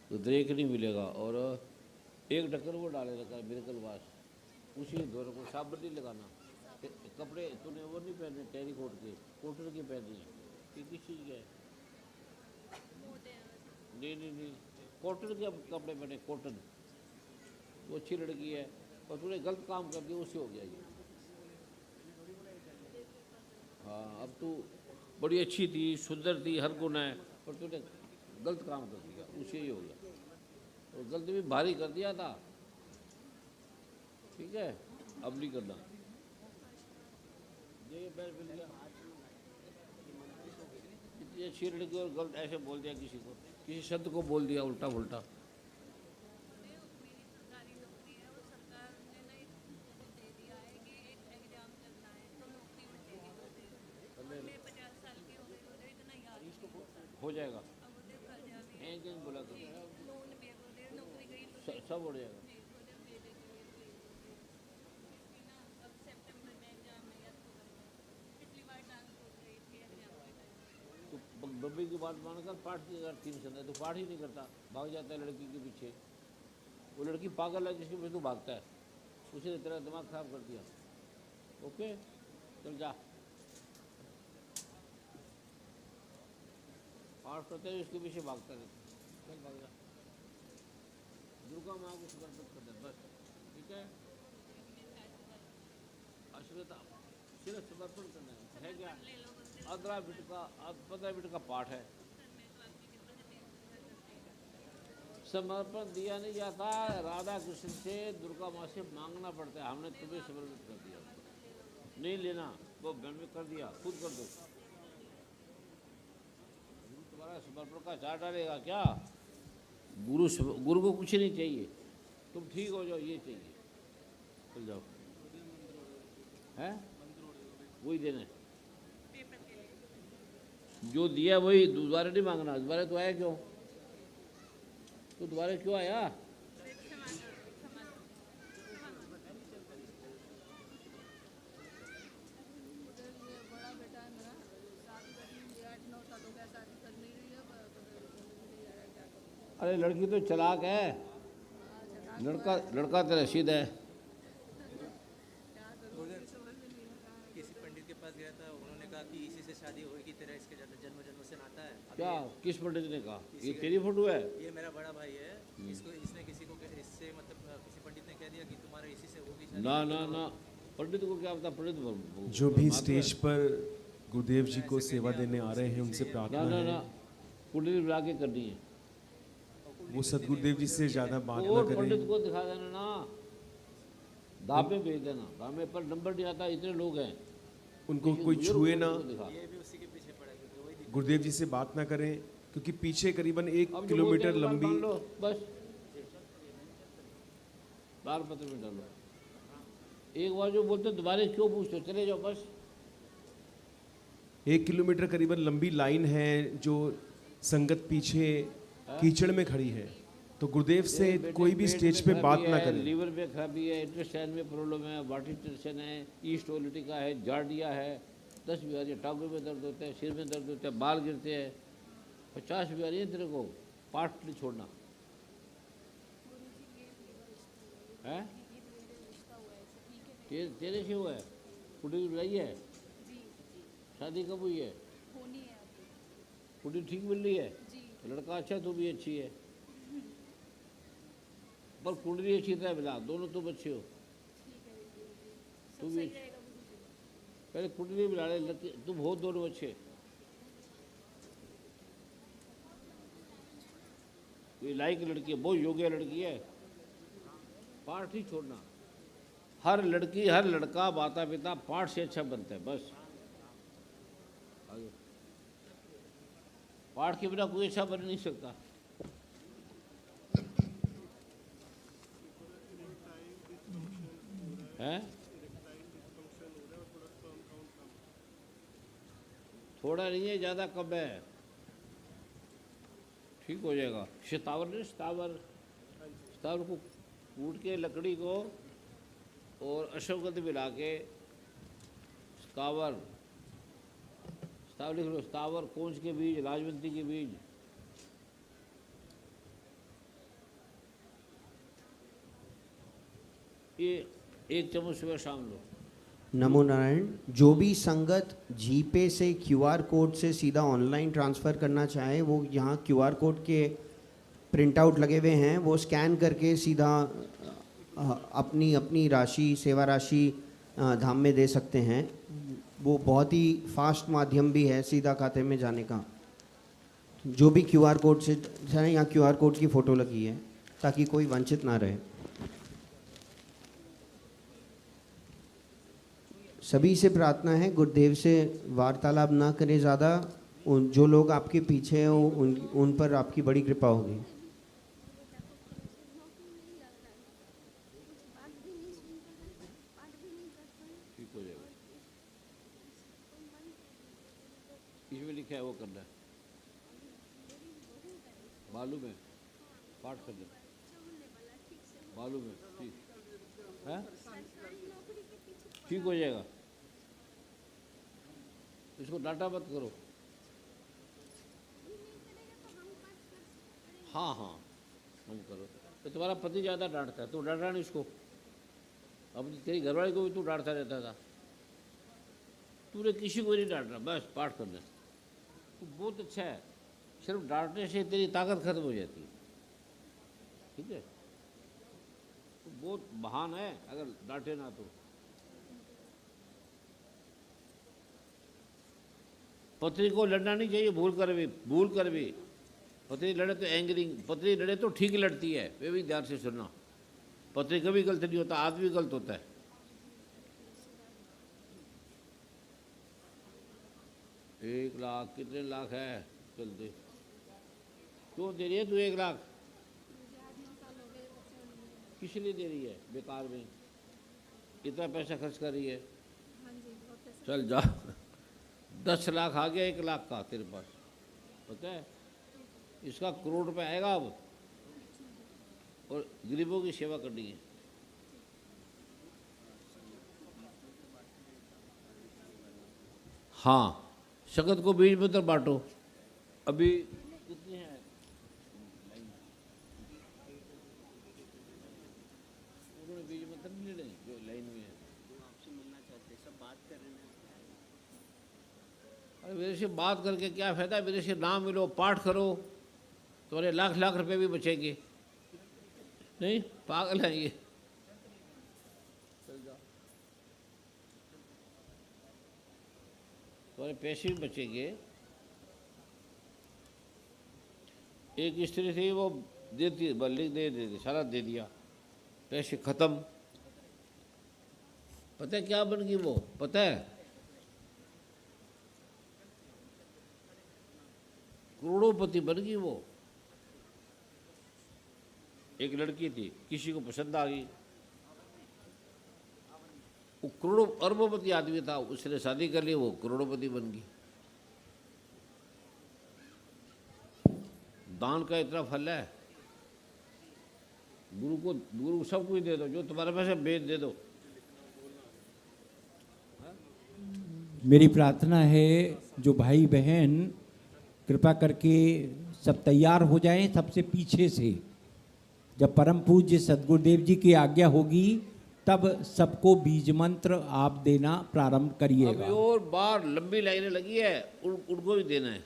तो द्रेक नहीं मिलेगा, और 1 ढक्कन वो डाले रखा है मिरेकल वाश, उसी दोनों को, साबुन नहीं लगाना। कपड़े तूने वो नहीं पहने टेरी कोट के, कॉटन के पहने हैं, ये किस चीज़ के है? नहीं नहीं नहीं, कॉटन के कपड़े पहने, कॉटन, वो अच्छी लड़की है, और तूने गलत काम कर दिया, उससे हो गया ये। हाँ, अब तू बड़ी अच्छी थी, सुंदर थी, हर गुण है, पर तूने गलत काम कर दिया, उससे ही हो गया, और गलती भी भारी कर दिया था, ठीक है, अब नहीं करना। ये बैर मिल गया, इतनी अच्छी लड़की और गलत ऐसे बोल दिया किसी को, किसी शब्द को बोल दिया उल्टा पुल्टा। मेरी सरकारी नौकरी है, और सरकार ने ना एक दे दिया है कि एक एग्जाम करना है तो नौकरी मिलेगी गुरुदेव। मैं 50 साल की हो गई गुरुदेव, इतना याद नहीं हो जाएगा, अब गुरुदेव कर्जा भी है, एक दिन बोला करो, लोन भी है गुरुदेव, नौकरी गई तो सब हो जाएगा। जी गुरुदेव दे देंगे प्लीज गुरुदेव। क्योंकि ना अब सितंबर में एग्जाम है या अक्टूबर में, पिछली बार टांग टूट गई थी एग्जाम के टाइम। तो बब्बी की बात मानकर पाठ की अगर 3 संध्या, तो पाठ ही नहीं करता, भाग जाता है लड़की के पीछे। वो लड़की पागल है जिसके पीछे तू भागता है, उसी ने तेरा दिमाग खराब कर दिया। ओके, चल जा, पाठ करते हुए उसके पीछे भागता रहता, चल भाग जा। दुर्गा माँ को समर्पित कर दे बस, ठीक है। अश्वता सिर्फ समर्पण करना है क्या? 15 मिनट का पाठ है। समर्पण दिया नहीं जाता, राधा कृष्ण से, दुर्गा माँ से मांगना पड़ता है। हमने तुम्हें समर्पित कर दिया, नहीं लेना, वो बहन में कर दिया, खुद कर दो। गुरु तुम्हारा समर्पण का चार्ट डालेगा क्या? गुरु को कुछ नहीं चाहिए, तुम ठीक हो जाओ, ये चाहिए, चल जाओ। है वही देना है, जो दिया वही, दोबारा नहीं मांगना। दोबारा तो आया क्यों? तो दोबारा क्यों आया? ये बड़ा बेटा है मेरा, शादी करनी 8-9 साल हो गया, शादी कर नहीं रही है, क्या करूँ। अरे लड़की तो चालाक है, लड़का तो रशीद है। किसी पंडित के पास गया था, उन्होंने कहा कि इसी से शादी होगी तेरा, इसके जन्म जन्म से नाता है। अब क्या किस पंडित ने कहा? ये तेरी फोटो है? ये मेरा बड़ा भाई है, इसको इसने किसी को इससे मतलब किसी पंडित ने कह दिया कि तुम्हारा इसी से होगी शादी। ना ना ना, पंडित को क्या पता, पंडित जो भी स्टेज पर गुरुदेव जी को सेवा देने आ रहे हैं उनसे ना प्रार्थना ना है ना कुंडली मिला के करनी है, वो सदगुरुदेव जी से ज्यादा बात ना और करें। पंडित को दिखा देना ना, दामे भेज देना, दामे पर नंबर नहीं आता, इतने लोग हैं, उनको किसी कोई बुजुर्ग छुए को ना, दिखा। ये भी उसी के पीछे पड़ा है क्योंकि वही गुरुदेव जी से बात ना करें, क्योंकि पीछे करीबन 1 अब जो किलोमीटर बोलते हैं, एक बार लंबी मान लो, बस बार पत्र में डालो, एक बार जो बोलते हैं दोबारा क्यों पूछते हो, चले जाओ बस। 1 किलोमीटर करीबन लंबी लाइन है, जो संगत पीछे कीचड़ में खड़ी है, तो गुरुदेव से बेटे, कोई भी पेट स्टेज में पे खराबी बात ना है, करें। लीवर में खराबी है, इंटेस्टाइन में प्रॉब्लम है, वाटी टेंशन है, ईस्ट ओलिटिका है, जार्डिया है, 10 बीमारियाँ, टांगों में दर्द होता है, सिर में दर्द होता है, बाल गिरते हैं, 50 बीमारियाँ तेरे को, पाठ नहीं छोड़ना है। तेरे से हुआ है, कुड़ी बुलाई है, शादी कब हुई है, होनी है अभी कुड़ी ठीक मिल रही है, जी। लड़का अच्छा, तू भी अच्छी है, पर कुंडली अच्छी तरह मिला, दोनों तुम अच्छे हो, ठीक है गुरुजी, तू सब भी सही रहेगा गुरुजी। पहले कुंडली मिला ले, तुम हो दोनों अच्छे। ये लायक लड़की है, बहुत योग्य लड़की है, पाठ ही छोड़ना। हर लड़की हर लड़का माता पिता पाठ से अच्छा बनता है, बस आगे। पाठ के बिना कोई अच्छा बन नहीं सकता। है थोड़ा नहीं है, ज़्यादा कम है, ठीक हो जाएगा। शतावर ने शतावर को कूट के लकड़ी को और अश्वगंध मिला के स्थावर लिख लो, स्थावर कोंच के बीज, लाजवंती के बीज, ये 1 चम्मच सुबह शाम लो। नमो नारायण। जो भी संगत जीपे से क्यूआर कोड से सीधा ऑनलाइन ट्रांसफ़र करना चाहे, वो यहाँ क्यूआर कोड के प्रिंट आउट लगे हुए हैं, वो स्कैन करके सीधा अपनी राशि, सेवा राशि धाम में दे सकते हैं। वो बहुत ही फास्ट माध्यम भी है सीधा खाते में जाने का। जो भी क्यूआर कोड से जाए, यहाँ क्यूआर कोड की फ़ोटो लगी है ताकि कोई वंचित ना रहे। सभी से प्रार्थना है, गुरुदेव से वार्तालाप ना करें ज़्यादा। जो लोग आपके पीछे हैं उन पर आपकी बड़ी कृपा होगी। ठीक हो जाएगा। इसमें लिखा है वो करना है, मालूम है, पाठ कर दे, मालूम है, ठीक है, ठीक हो जाएगा। इसको डांटा मत करो। हाँ हाँ हम करो। तो तुम्हारा पति ज़्यादा डांटता है, तू डांटा नहीं उसको। अब तेरी घरवाली को भी तू डांटता रहता था, तूने किसी को नहीं डांटा, बस पाठ करना। तो बहुत अच्छा है, सिर्फ डांटने से तेरी ताकत खत्म हो जाती है, ठीक है। तो बहुत महान है अगर डांटे ना तो। पत्नी को लड़ना नहीं चाहिए, भूल कर भी। पत्नी लड़े तो एंगरिंग, पत्नी लड़े तो ठीक लड़ती है, वे भी ध्यान से सुनना। पत्नी कभी गलत नहीं होता, आदमी गलत होता है। एक लाख कितने लाख है, चल दे। क्यों दे रही है तू 1 लाख? किस लिए दे रही है? बेकार में इतना पैसा खर्च कर रही है। चल जा, 10 लाख आ गया 1 लाख का तेरे पास, पता है? इसका करोड़ रुपए आएगा अब, और गरीबों की सेवा करनी है। हाँ, शगत को बीज में तो बांटो। अभी कितने हैं? उन्होंने बीज मंत्र नहीं ले जो लाइन में है। आपसे मिलना चाहते हैं, सब बात कर रहे हैं। अरे मेरे से बात करके क्या फायदा? मेरे से नाम मिलो, पाठ करो, तुम्हारे लाख रुपए भी बचेंगे। नहीं, पागल है ये। चल जा। तुम्हारे पैसे भी बचेंगे। एक स्त्री थी, वो देती लिख दे देती, सारा दे दिया, पैसे खत्म। पता है क्या बन गई वो? पता है? करोड़ोंपति बन गई वो। एक लड़की थी, किसी को पसंद आ गई, वो करोड़ों अरबोपति आदमी था, उसने शादी कर ली, वो करोड़ोंपति बन गई। दान का इतना फल है। गुरु को सब कुछ दे दो, जो तुम्हारे पास है बेच दे दो। मेरी प्रार्थना है जो भाई बहन कृपा करके सब तैयार हो जाएं, सबसे पीछे से। जब परम पूज्य सदगुरुदेव जी की आज्ञा होगी तब सबको बीज मंत्र आप देना प्रारंभ अभी करिएगा। और बार लंबी लाइनें लगी है, उनको भी देना है।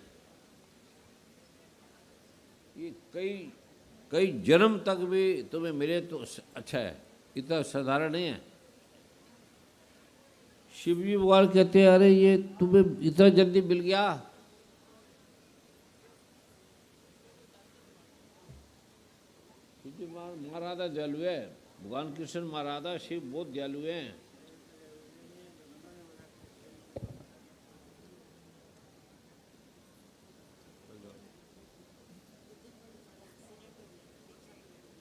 ये कई जन्म तक भी तुम्हें मिले तो अच्छा है, इतना साधारण नहीं है। शिव जी भगवान कहते हैं, अरे ये तुम्हें इतना जल्दी मिल गया। शिव जी महाराधा दयालु है, भगवान कृष्ण महाराधा शिव बहुत दयालु हैं।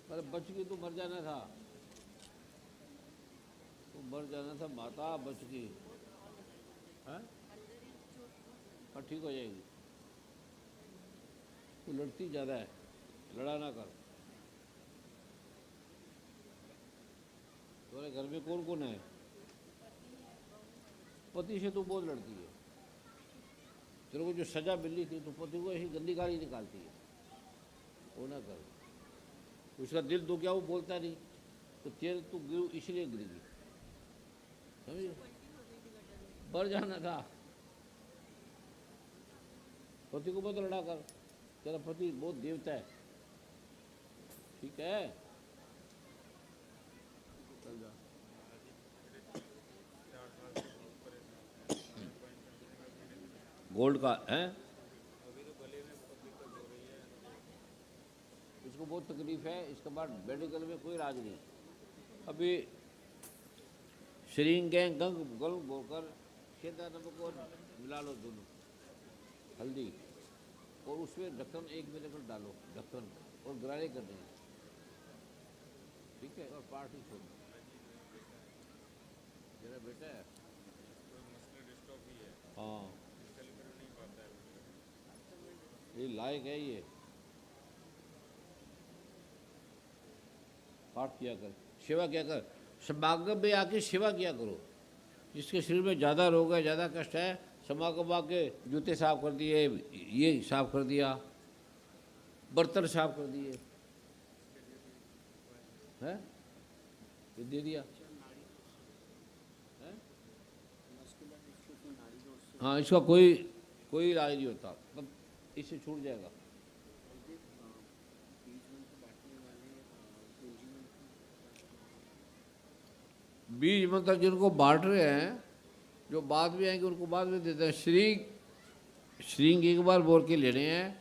पर बच गई तो मर जाना था, तो मर जाना था माता, बच गई। हाँ, और ठीक हो जाएगी। तू लड़ती ज़्यादा है, लड़ा ना कर। तुम्हारे घर में कौन कौन है? पति से तू बहुत लड़ती है। तेरे को जो सजा मिली थी तो पति को ऐसी गंदी गाली निकालती है, वो ना कर। उसका दिल तो क्या, वो बोलता नहीं, तो तेरे तू गिर इसलिए गिरेगी, समझे? बढ़ जाना था। पति को मत लड़ा कर, तेरा पति बहुत देवता है, ठीक है? चल जा। गोल्ड का है, इसको बहुत तकलीफ है। इसके बाद मेडिकल में कोई इलाज नहीं। अभी शरीर गैंग गंग गल बोकर सेंधा नमक और मिला लो दोनों, हल्दी, और उसमें ढक्कन 1 मिनट डालो, ढक्कन, और गरारे करने हैं, ठीक है? और पार्टी छोड़ दो। मेरा बेटा है, हाँ, ये लायक है, ये पाठ किया कर, सेवा किया कर, समागम में आके सेवा किया करो। जिसके शरीर में ज़्यादा रोग है, ज़्यादा कष्ट है, समागम आके जूते साफ कर दिए, ये साफ कर दिया, बर्तन साफ कर दिए, है ये दे दिया है? हाँ, इसका कोई इलाज नहीं होता, तब इससे छूट जाएगा। बीज मंत्र जिनको बांट रहे हैं, जो बाद में आएंगे उनको बाद में देते हैं। श्रींग एक बार बोल के लेने हैं,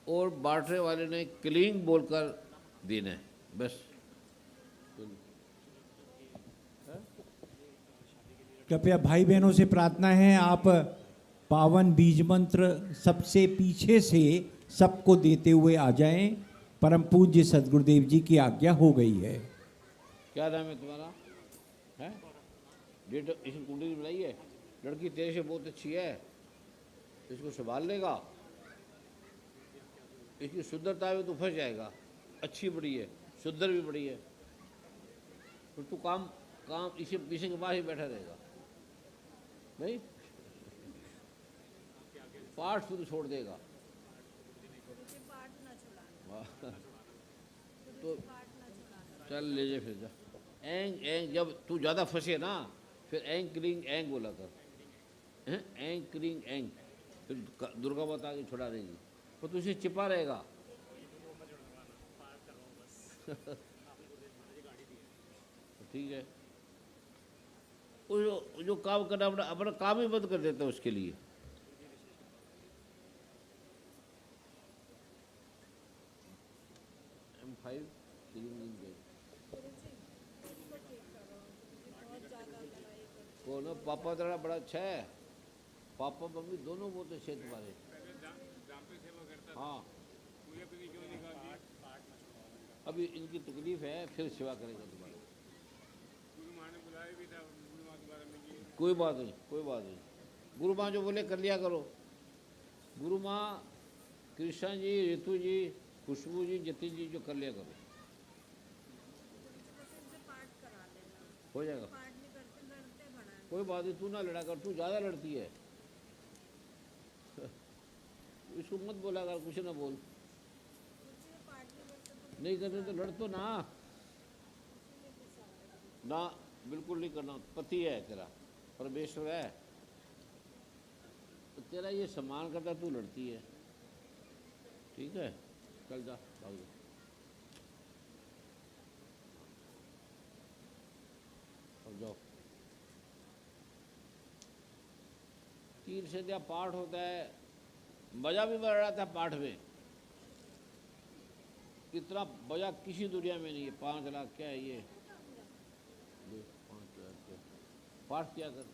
और बांटने वाले ने क्लींग बोलकर देना है, बस। कृपया भाई बहनों से प्रार्थना है, आप पावन बीज मंत्र सबसे पीछे से सबको देते हुए आ जाएं। परम पूज्य सदगुरुदेव जी की आज्ञा हो गई है। क्या नाम है तुम्हारा? है डेट इस कुंडली बनाई है, लड़की तेरे से बहुत अच्छी है, इसको संभाल लेगा, इसकी सुंदरता में तो फंस जाएगा। अच्छी बड़ी है, सुंदर भी बड़ी है, तो तू काम इसे पीछे के पास ही बैठा रहेगा, नहीं? पाठ शुरू छोड़ देगा। तो चल ले जा, फिर जा। एंग जब तू ज़्यादा फंसे ना, फिर एंग क्लिंग एंग बोला कर, एंग क्लिंग एंग, फिर दुर्गा माता आगे छुड़ा देगी, तो तू इसे छिपा रहेगा। ठीक है, वो जो काम करना अपना काम ही बंद कर देता है उसके लिए। 3 दिन के। कौन है? पापा तेरा बड़ा अच्छा है, पापा मम्मी दोनों बहुत अच्छे हैं तुम्हारे। हाँ, अभी इनकी तकलीफ है, फिर सेवा करेगा तुम्हारी। कोई बात नहीं, कोई बात नहीं। गुरु माँ जो बोले कर लिया करो। गुरु माँ कृष्णा जी, ऋतु जी, खुशबू जी, जतिन जी जो कर लिया करो, हो जाएगा। कोई बात नहीं, तू ना लड़ा कर, तू ज़्यादा लड़ती है। इसको मत बोला कर, कुछ ना बोल। नहीं करते तो लड़ तो ना ना, बिल्कुल नहीं करना। पति है तेरा, परमेश्वर है, तो तेरा ये सम्मान करता, तू लड़ती है। ठीक है, चल जा, भाग जा। और जाओ। 3 संध्या पाठ होता है, मजा भी बड़ा आता है पाठ में। इतना मजा किसी दुनिया में नहीं है। 5 लाख क्या है ये? 5 लाख क्या? पाठ क्या कर?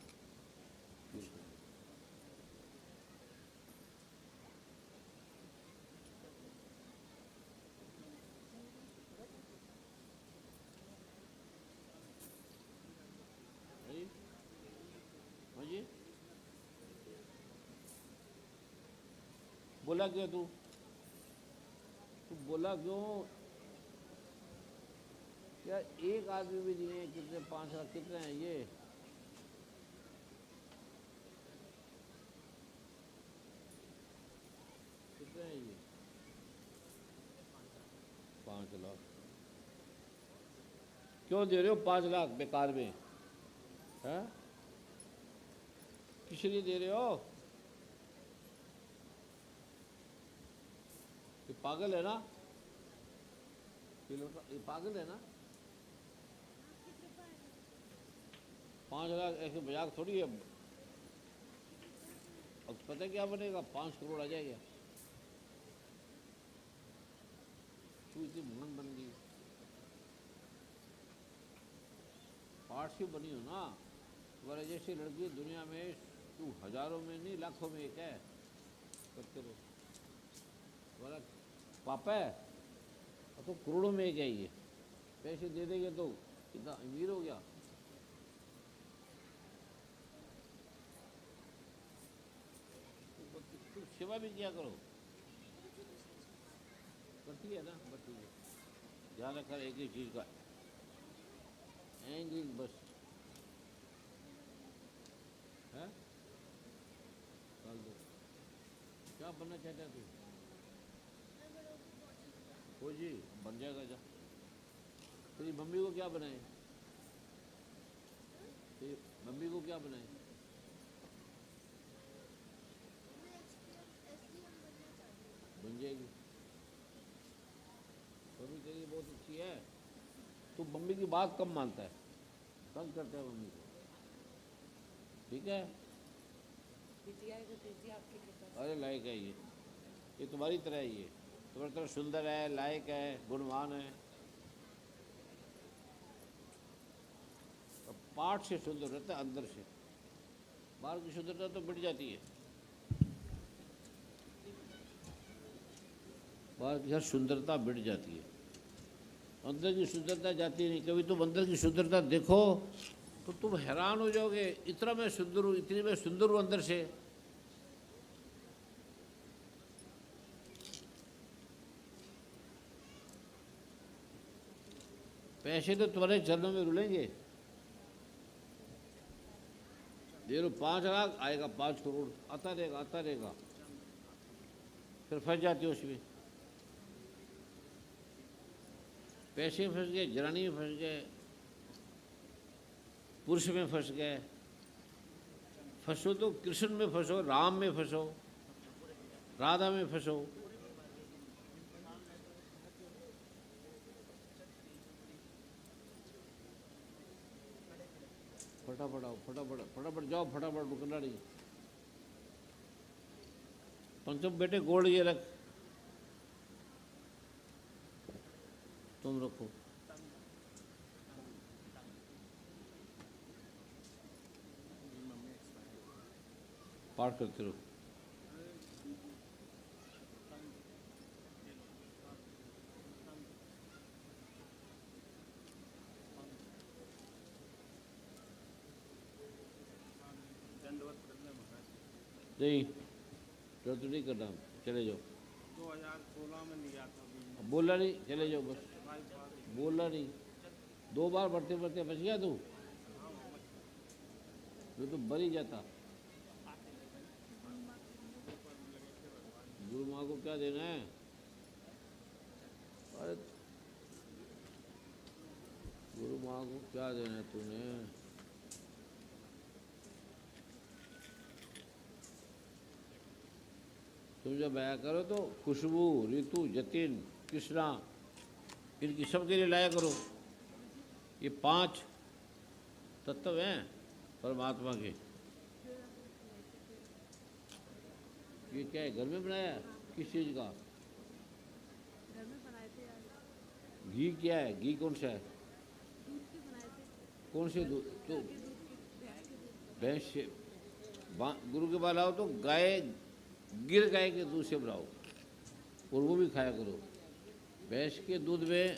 हाँ जी, बोला क्यों तू? तू बोला क्यों? क्या एक आदमी भी नहीं है? कितने 5 लाख कितने हैं ये? कितने हैं ये? 5 लाख क्यों दे रहे हो? 5 लाख बेकार में है? किस लिए दे रहे हो? ये पागल है ना? ये पागल है ना? 5 लाख ऐसे मजाक थोड़ी है। अब पता है क्या बनेगा? 5 करोड़ आ जाएगा। तू इतनी महान बन गई, पाठ से बनी हो ना। तुम्हारे जैसी लड़की दुनिया में तू हजारों में नहीं लाखों में एक है। करते रहो। तुम्हारा पापा है तो करोड़ों में एक है ये। पैसे दे देंगे तो कितना अमीर हो गया। तुम सेवा भी किया करो। करती है ना, बच्ची ध्यान रखा एक ही चीज़ का, एंगलिंग बस है। डाल दो। क्या बनना चाहता है तू? हो जी, बन जाएगा जा। तेरी मम्मी को क्या बनाए? तेरी मम्मी को क्या बनाए? बन जाएगी। मम्मी तेरी बहुत अच्छी है। तू मम्मी की बात कम मानता है, तंग करता है मम्मी को। ठीक है? अरे लायक है ये तुम्हारी तरह है। ये तुम्हारी तरह सुंदर है, लायक है, गुणवान है। और पाठ से सुंदर रहता है, अंदर से। बाहर की सुंदरता तो मिट जाती है। बाहर की हर सुंदरता मिट जाती है, अंदर की सुंदरता जाती नहीं। कभी तुम अंदर की सुंदरता देखो तो तुम हैरान हो जाओगे, इतना मैं सुंदर हूँ, इतनी मैं सुंदर हूँ अंदर से। पैसे तो तुम्हारे चरणों में रुलेंगे। दे लो 5 लाख, आएगा 5 करोड़, आता रहेगा आता रहेगा। फिर फंस जाती हो उसमें। पैसे में फंस गए, जनानी में फंस गए, पुरुष में फंस गए। फंसो तो कृष्ण में फंसो, राम में फंसो, राधा में फंसो। फटाफट आओ, फटाफट फटाफट जाओ, फटाफट रुकना नहीं। पंचम बेटे गोल्ड ये रख। तुम रखो। पाठ करते रहो। नहीं जरूरत नहीं करना, चले जाओ। 2016 में लिया था अभी। बोला नहीं, चले जाओ बस। बोला नहीं, 2 बार बढ़ते बढ़ते बच गया तू, तो बरी जाता। गुरु माँ को क्या देना है? अरे गुरु माँ को क्या देना है तूने? तुम जब आया करो तो खुशबू, ऋतु, जतिन, कृष्णा, इनकी सबके लिए लाया करो। ये 5 तत्व हैं परमात्मा के। ये क्या है, घर में बनाया है? किस चीज़ का? घर में बनाए थे यार, घी क्या है? घी कौन सा है? दूध के बनाए थे। कौन से दूध? तो दूध के, भैंस के दूध। भैंस से गुरु के बाद लाओ तो गाय, गिर गाय के दूध से बनाओ और वो भी खाया करो। भैंस के दूध में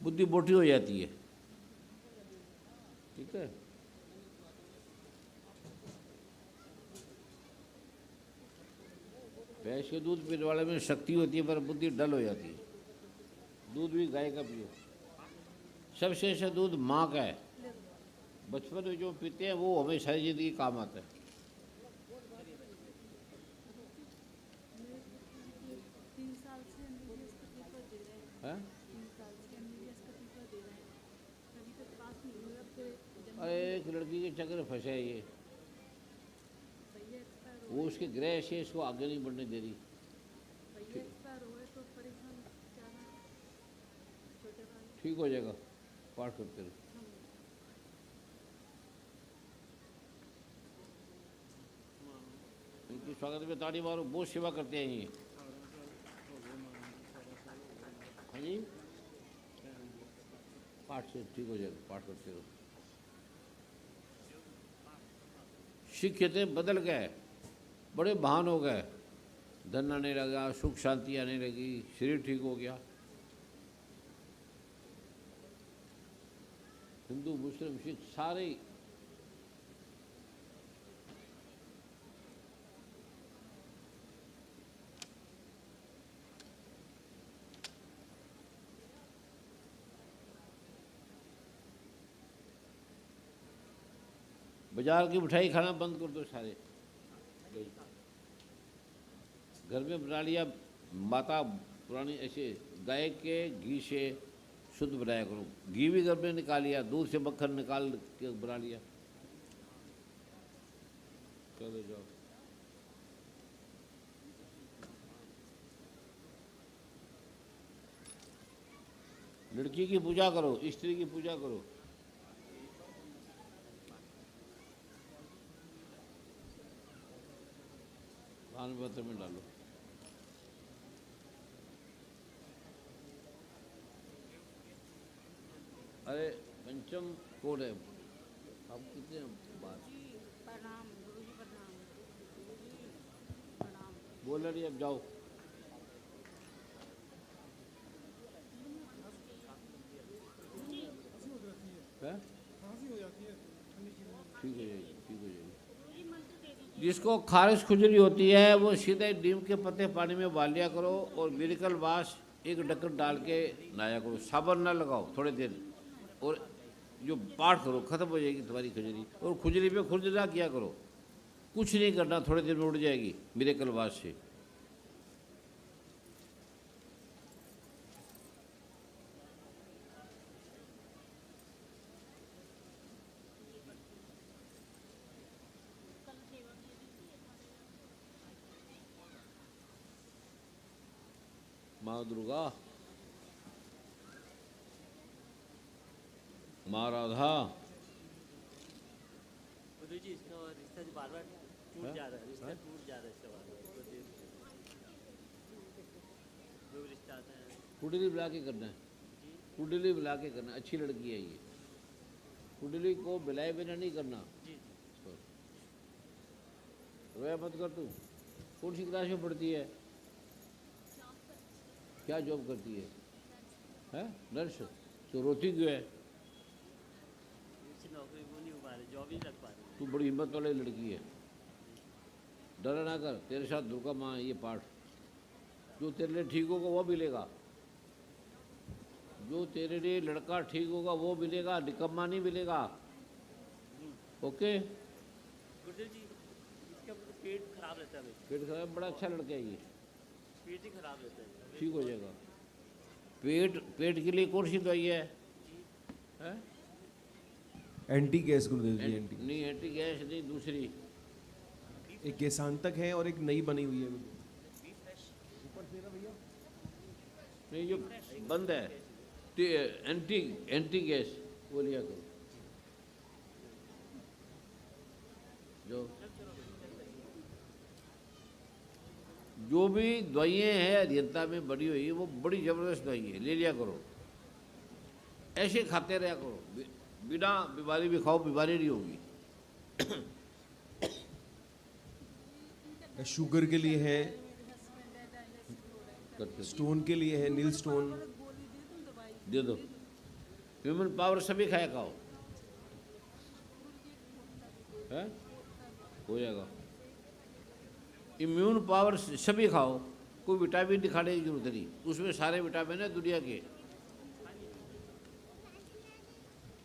बुद्धि मोटी हो जाती है, ठीक है। भैंस के दूध पीने वाले में शक्ति होती है पर बुद्धि डल हो जाती है। दूध भी गाय का पियो। सबसे अच्छा दूध माँ का है। बचपन में जो पीते हैं वो हमें सारी जिंदगी काम आता है। 3 साल से एमबीबीएस का पेपर दे रहे हैं। हैं? 3 साल से एमबीबीएस का पेपर दे रहे हैं, अभी तक पास नहीं हुए। अब तो अरे एक लड़की के चक्कर में फंसा है ये, भैया एक्सपायर हो वो उसके ग्रह से इसको आगे नहीं बढ़ने दे रही। भैया एक्सपायर हुए तो परेशान क्या ना, छोटे वाले। ठीक हो जाएगा, पाठ करते रहो। इनकी स्वागत में ताड़ी मारो, बहुत सेवा करते हैं ये। हाँ जी, पाठ से ठीक हो जाएगा, पाठ करते रहो। सिख कहते हैं बदल गए, बड़े महान हो गए, धन आने लगा, सुख शांति आने लगी, शरीर ठीक हो गया। हिंदू मुस्लिम सिख सारे बाजार की मिठाई खाना बंद कर दो सारे। घर में बना लिया, माता पुरानी ऐसे गाय के घी से शुद्ध बनाया करो। घी भी घर में निकाल लिया, दूध से मक्खन निकाल के बना लिया। चलो जाओ। लड़की की पूजा करो, स्त्री की पूजा करो। दान पत्र में डालो। अरे पंचम कोड है, आप कितने बात प्रणाम गुरुजी, प्रणाम प्रणाम। बोल रही, अब जाओ। है? ठीक हो जाएगी, ठीक हो जाएगी। जिसको खारिश खुजली होती है वो सीधे नीम के पत्ते पानी में उबाल लिया करो और मिरिकल वाश 1 ढक्कन डाल के नहाया करो। साबुन ना लगाओ थोड़े दिन, और जो पाठ करो, खत्म हो जाएगी तुम्हारी खुजली। और खुजली पे खुजला किया करो, कुछ नहीं करना, थोड़े दिन में उड़ जाएगी मिरिकल वाश से। माँ दुर्गा, माँ राधा, गुरुजी इसका रिश्ता बार बार टूट जा रहा है, रिश्ता टूट जा रहा है इसका बार बार। जो भी रिश्ता आता है कुंडली मिला के करना है, कुंडली मिला के करना। अच्छी लड़की है ये, कुंडली को मिलाए बिना नहीं करना। जी रोया मत कर तू। कौन सी क्लास में पढ़ती है? क्या जॉब करती है? नर्स। तो रोती क्यों है? अच्छी नौकरी वो नहीं हो पा रही, जॉब ही नहीं लग पा रही। तू बड़ी हिम्मत वाली लड़की है, डरा ना कर। तेरे साथ दुर्गा माँ है, ये पाठ जो तेरे लिए ठीक होगा वो मिलेगा, जो तेरे लिए लड़का ठीक होगा वो मिलेगा, निकम्मा नहीं मिलेगा। ओके? गुरुदेव जी इसका मतलब पेट खराब रहता है, अभी पेट खराब, बड़ा अच्छा लड़का है ये, पेट ही खराब रहता है। ठीक हो जाएगा। पेट के लिए कौन सी दवाई है? एंटी गैस गुरुदेव जी, एंटी नहीं एंटी गैस नहीं, दूसरी। एक गैसांतक है और एक नई बनी हुई है। नहीं जो बंद है, एंटी गैस वो लिया करो। जो भी दवाइयाँ हैं अध्ययनता में बड़ी हुई वो बड़ी ज़बरदस्त दवाई है, ले लिया करो। ऐसे खाते रहा करो, बिना बीमारी भी खाओ, बीमारी नहीं होगी। शुगर के लिए है, करते स्टोन के लिए है, नील स्टोन। दे दो। ह्यूमन पावर सभी खाया खाओ, है हो जाएगा। इम्यून पावर सभी खाओ, कोई विटामिन नहीं खाने की जरूरत नहीं, उसमें सारे विटामिन है दुनिया के।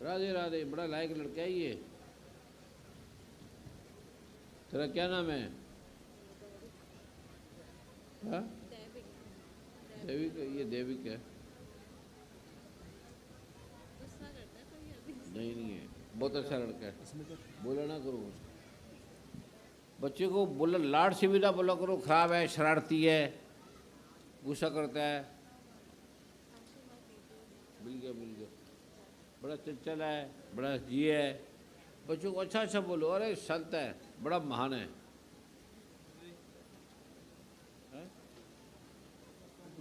राधे राधे, बड़ा लायक लड़का है ये। तेरा क्या नाम है? हाँ? देविक। ये देविक है? नहीं है, बहुत अच्छा लड़का है। बोला ना करो बच्चे को, बोला लाड से भी ना बोला करो खराब है, शरारती है, गुस्सा करता है। मिल गया बड़ा चंचल है, बड़ा जी है। बच्चों को अच्छा अच्छा बोलो, अरे संत है, बड़ा महान है।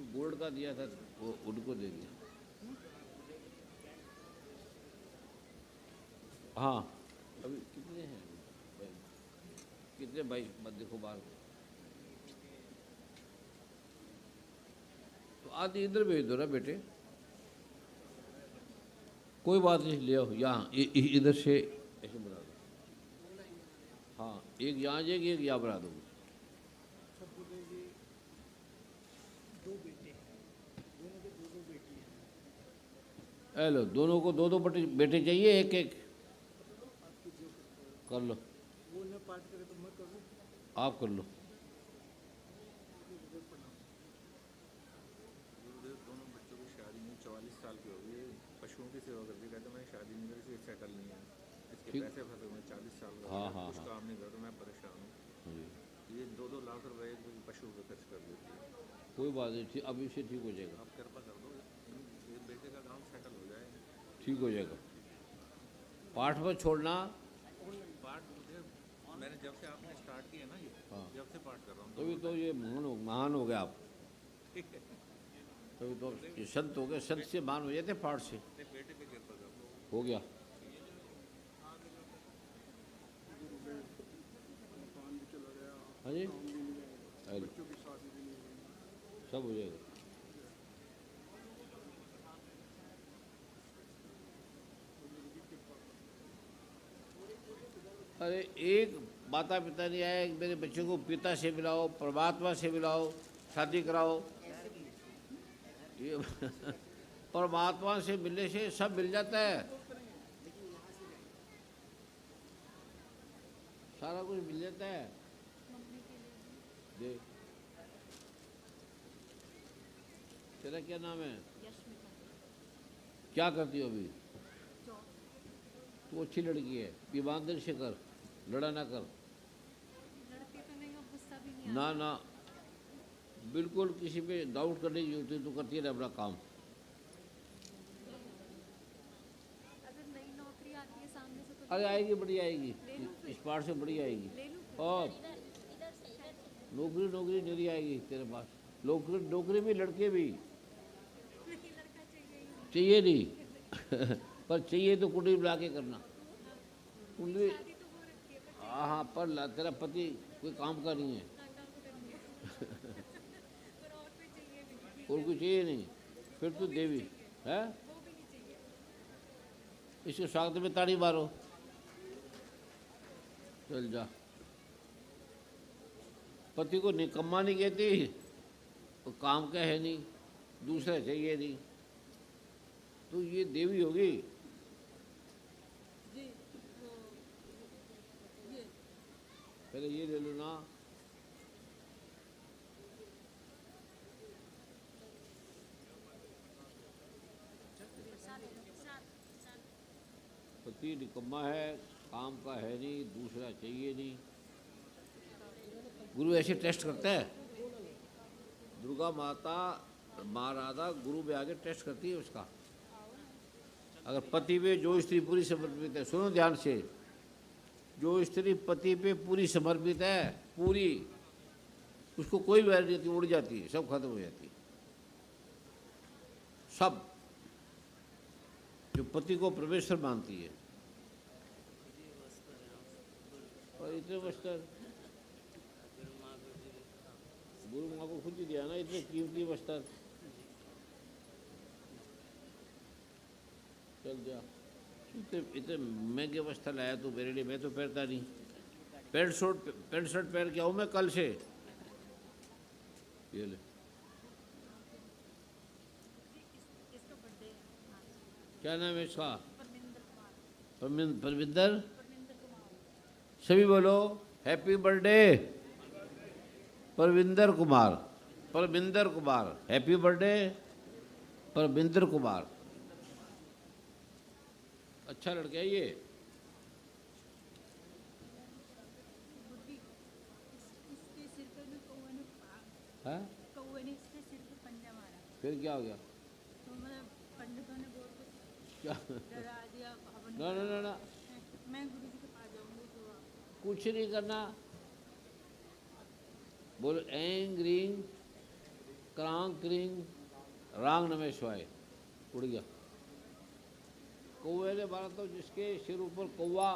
गोल्ड का दिया था वो उनको दे दिया। हाँ अभी कितने हैं? कितने भाई मत देखो बाहर। तो आदि इधर भेज दो ना बेटे, कोई बात नहीं, ले आओ यहाँ इधर से ऐसे बना दो। हाँ एक यहाँ जाएगी, एक यहाँ बना दो। हेलो, दोनों को दो दो बेटे चाहिए, एक एक कर लो। आप कर लो। दोनों बच्चों की शादी में 44 साल की हो गई, पशुओं की सेवा करके कहते मैं शादी नहीं करी, इसलिए सेटल नहीं है, इसके ठीक। पैसे फंसे हुए 40 साल का। हाँ, हाँ, कुछ हाँ। काम नहीं करता, मैं परेशान हूँ। ये 2-2 लाख रुपए पशु पे खर्च कर देती है। कोई बात नहीं, ठीक, अब इससे ठीक हो जाएगा, आप कृपा कर दो, ये बेटे का काम सेटल हो जाए। ठीक हो जाएगा। पाठ पर छोड़ना। पाठ मुझे, मैंने जब से आपने स्टार्ट किया ना ये, हाँ। जब से पाठ कर रहा हूँ। तभी तो ये महान हो गए आप, तभी तो ये संत हो गए। संत से महान हो जाते पाठ से। बेटे पे कृपा कर दो। हो गया। हाँ जी, हेलो, सब हो जाएगा। अरे एक माता पिता नहीं आए, मेरे बच्चे को पिता से मिलाओ, परमात्मा से मिलाओ, शादी कराओ। ये परमात्मा से मिलने से सब मिल जाता है, सारा कुछ मिल जाता है। देख, तेरा क्या नाम है? क्या करती हो अभी? तू अच्छी लड़की है, ईमानदारी से कर, लड़ा ना कर। लड़ती तो नहीं, और गुस्सा भी नहीं ना ना, बिल्कुल किसी पे डाउट करने की जरूरत है, तू करती रहे अपना काम। अगर नई नौकरी आती है सामने से तो अरे आएगी, बड़ी आएगी, ले लूं फिर? इस पार से बड़ी आएगी। ले लूं फिर? और नौकरी नहीं आएगी तेरे पास, नौकरी भी, लड़के भी। चाहिए नहीं पर चाहिए तो कुंडली मिला के करना। कुंडली हाँ हाँ पर तेरा पति कोई काम का नहीं है और कुछ चाहिए नहीं, फिर तो देवी है। इसके स्वागत में ताड़ी मारो, चल जा। पति को निकम्मा नहीं कहती, वो काम का है नहीं, दूसरा चाहिए नहीं, तो ये देवी होगी। पहले ये ले लो ना। पति निकम्मा है, काम का है नहीं, दूसरा चाहिए नहीं। गुरु ऐसे टेस्ट करता है। दुर्गा माता माँ राधा गुरु में आगे टेस्ट करती है उसका। अगर पति पे जो स्त्री पूरी समर्पित है, सुनो ध्यान से, जो स्त्री पति पे पूरी समर्पित है, पूरी, उसको कोई वैर नहीं होती, उड़ जाती है, सब खत्म हो जाती है। सब जो पति को परमेश्वर मानती है। और इतने वस्त्र गुरु माँ को खुद ही दिया ना, इतने कीमती वस्त्र। चल जा, इतने महंगे वस्त्र लाया तू मेरे लिए, मैं तो पहनता नहीं। पैंट शर्ट पहन के आऊँ मैं कल से। ये ले, क्या नाम है इसका? परविंदर। सभी बोलो happy birthday Parvinder Kumar. Parvinder Kumar, happy birthday Parvinder Kumar. अच्छा लड़का है ये। हाँ? फिर क्या हो गया? पंडितों ने बहुत क्या? डरा दिया। ना ना ना ना, मैं गुरु जी के पास जाऊंगी तो कुछ नहीं करना। बोलो एंग रिंग क्रांग क्रिंग रांग नमः शिवाय। उड़ गया। कौवे ने मारा तो जिसके सिर ऊपर कौवा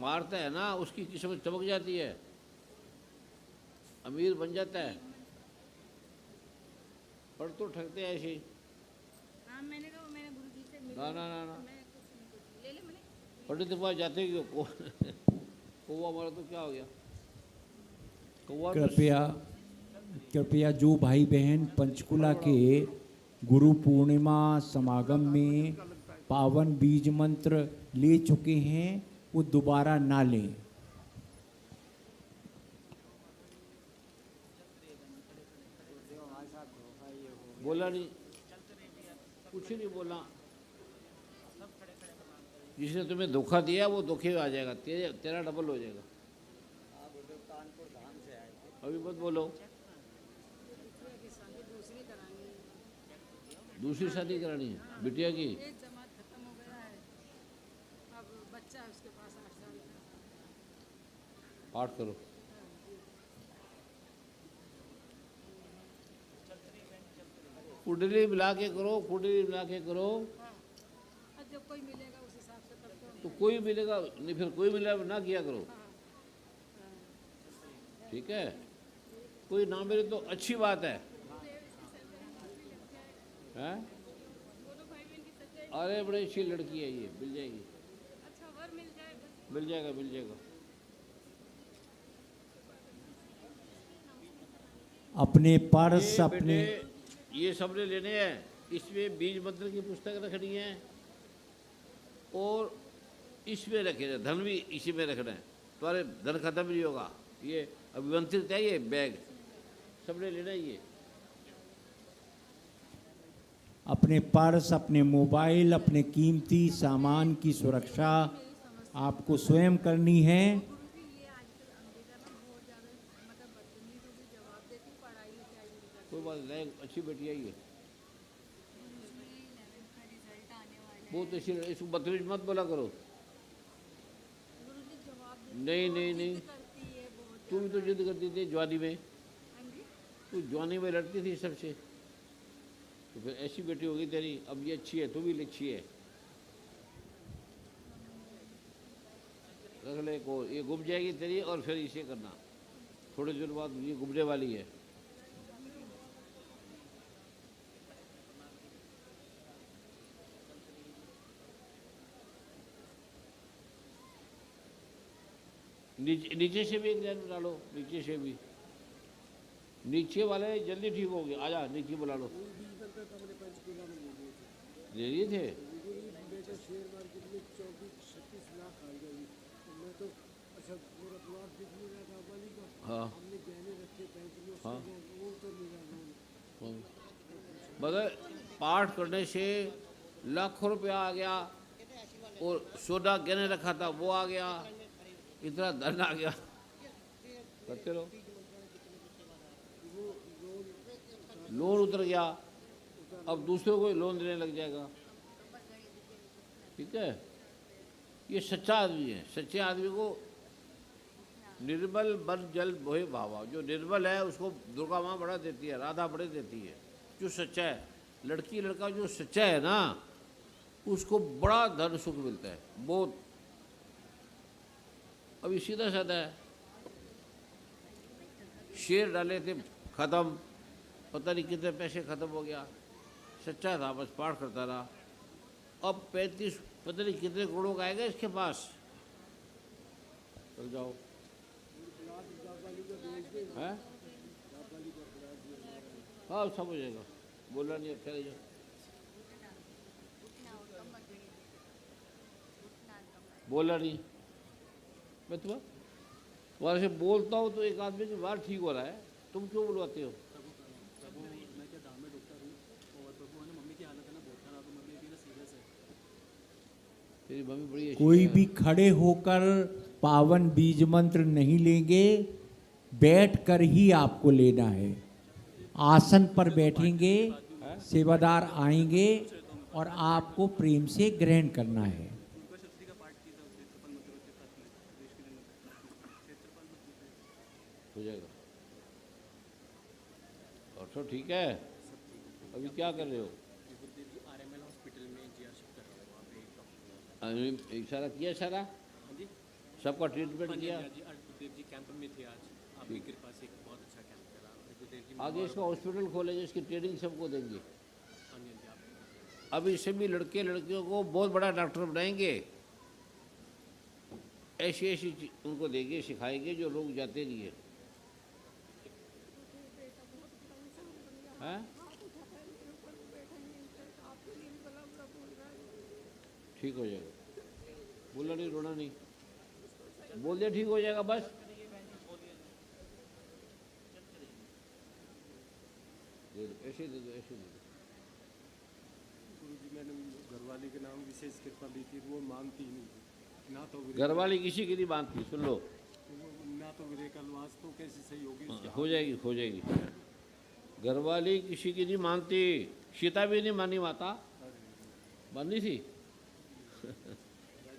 मारता है ना, उसकी किस्मत चमक जाती है, अमीर बन जाता है। पर तो ठगते हैं ऐसे ही। हाँ मैंने कहा मैंने गुरु जी से ना ना ना ना, मैं कुछ नहीं ले ले मैंने। पंडित के पास जाते क्यों? कौवा मारा तो क्या हो गया? कौवा तो कृपया जो भाई बहन पंचकुला के गुरु पूर्णिमा समागम में पावन बीज मंत्र ले चुके हैं वो दोबारा ना लें। बोला नहीं, कुछ नहीं बोला। जिसने तुम्हें धोखा दिया वो धोखे में आ जाएगा, तेरा डबल हो जाएगा। अभी मत बोलो। दूसरी शादी करानी है बिटिया की? एक जमात खत्म हो गया है, अब बच्चा है उसके पास 8 साल का। पाठ करो। कुंडली मिला के करो, कुंडली मिला के करो। और जब कोई मिलेगा उस हिसाब से तब तो कोई मिलेगा नहीं, फिर कोई मिलेगा ना किया करो, ठीक है? कोई ना मिले तो अच्छी बात है, हैं? अरे बड़ी अच्छी लड़की है ये, मिल जाएगी। अच्छा वर मिल जाए बस। मिल जाएगा मिल जाएगा। अपने पर्स ये अपने बेटे ये सबने लेने हैं। इसमें बीज मंत्र की पुस्तक रखनी है और इसमें रखे, धन भी इसी में रखना है। तुम्हारे धन खत्म नहीं होगा। ये अभिमंत्रित है, ये बैग सबने लेना ही है। अपने पर्स, अपने मोबाइल, अपने कीमती सामान की सुरक्षा आपको स्वयं करनी है। कोई बात नहीं, अच्छी बेटी है ये, बहुत अच्छी। इसको बदतमीज मत बोला करो। नहीं नहीं नहीं, तू भी तो जिद करती थी जवानी में, तू जवानी में लड़ती थी सबसे, तो फिर ऐसी बेटी होगी तेरी, अब ये अच्छी है, तू भी अच्छी है, रख ले को, ये गुम जाएगी तेरी और फिर इसे करना, थोड़े देर बाद ये गुमने वाली है। नीचे से भी एक लाइन बना लो, नीचे से भी, नीचे वाले जल्दी ठीक हो गए, आजा नीचे बुला लो। ले लिए थे हाँ हाँ, मगर पाठ करने से लाखों रुपया आ गया, और सोना गहने रखा था वो आ गया, इतना धन आ गया, करते रहो। लोन उतर गया, अब दूसरों को लोन देने लग जाएगा, ठीक है। ये सच्चा आदमी है, सच्चे आदमी को निर्मल बन जल मोहे भावा, जो निर्मल है उसको दुर्गा माँ बढ़ा देती है, राधा बढ़ा देती है, जो सच्चा है। लड़की लड़का जो सच्चा है ना, उसको बड़ा धन सुख मिलता है, बहुत। अभी सीधा साधा है, शेर डाले थे खत्म, पता नहीं कितने पैसे खत्म हो गया, सच्चा था, बस पाठ करता रहा। अब 35 पता नहीं कितने करोड़ों का आएगा इसके पास, चल जाओ है, हाँ सब हो जाएगा, बोला नहीं, अब चले जाओ। बोला नहीं, मैं तुम्हारे से बोलता हूँ तो एक आदमी की बात ठीक हो रहा है, तुम क्यों बुलवाते हो? तेरी मम्मी बड़ी अच्छी कोई है। भी खड़े होकर पावन बीज मंत्र नहीं लेंगे, बैठकर ही आपको लेना है। आसन पर बैठेंगे, सेवादार आएंगे और आपको प्रेम से ग्रहण करना है। हो जाएगा, और तो ठीक है। अभी क्या कर रहे हो? आरएमएल हॉस्पिटल में जीआर शिफ्ट कर रहा हूँ, वहाँ पे एक इशारा किया, सारा हाँ जी, सबका ट्रीटमेंट हाँ जी, किया। हाँ जी, गुरुदेव जी कैंप में थे आज, आपकी कृपा से एक बहुत अच्छा कैंप करा, गुरुदेव जी आगे इसका हॉस्पिटल खोलेंगे, इसकी ट्रेनिंग सबको देंगे। हाँ जी, हाँ जी, आप अभी सभी लड़के लड़कियों को बहुत बड़ा डॉक्टर बनाएंगे, ऐसी ऐसी उनको देंगे, सिखाएंगे जो लोग जाते नहीं है। हैं? ठीक हो जाएगा, बोला नहीं, रोना नहीं, बोल दिया ठीक हो जाएगा, बस। ऐसे दे दो, ऐसे दे दो। गुरुजी मैंने घरवाली के नाम विशेष कृपा ली थी, वो मानती ही नहीं थी, ना तो घरवाली किसी की नहीं मानती, सुन लो, ना तो विवेकलवास, तो कैसे सही होगी? हो जाएगी, हो जाएगी। घरवाली किसी की नहीं मानती, सीता भी नहीं मानी माता, माननी थी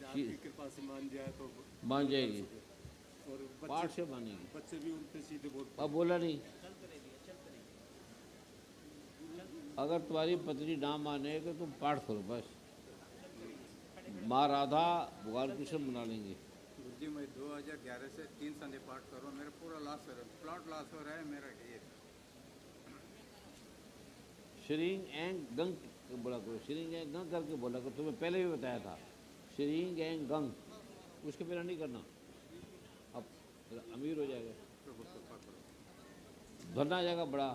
आपकी कृपा से मान जाए तो मान जाएगी, और पाठ से मानेगी। बच्चे भी उल्टे सीधे बोलते। अब बोला नहीं, अगर तुम्हारी पत्नी ना माने तो तुम पाठ करो, बस। माँ राधा भगवान कृष्ण बना लेंगे। गुरुजी मैं 2011 से 3 संडे पाठ कर रहा हूँ, मेरा पूरा लॉस हो रहा है, प्लॉट लॉस हो रहा है मेरा। ये श्रींग एंग गंग बोला करो, श्रींग एंग गंग करके बोला करो, तुम्हें पहले भी बताया था, श्रींग एंग गंग, उसके बिना नहीं करना, अब अमीर हो जाएगा, धन आ जाएगा बड़ा।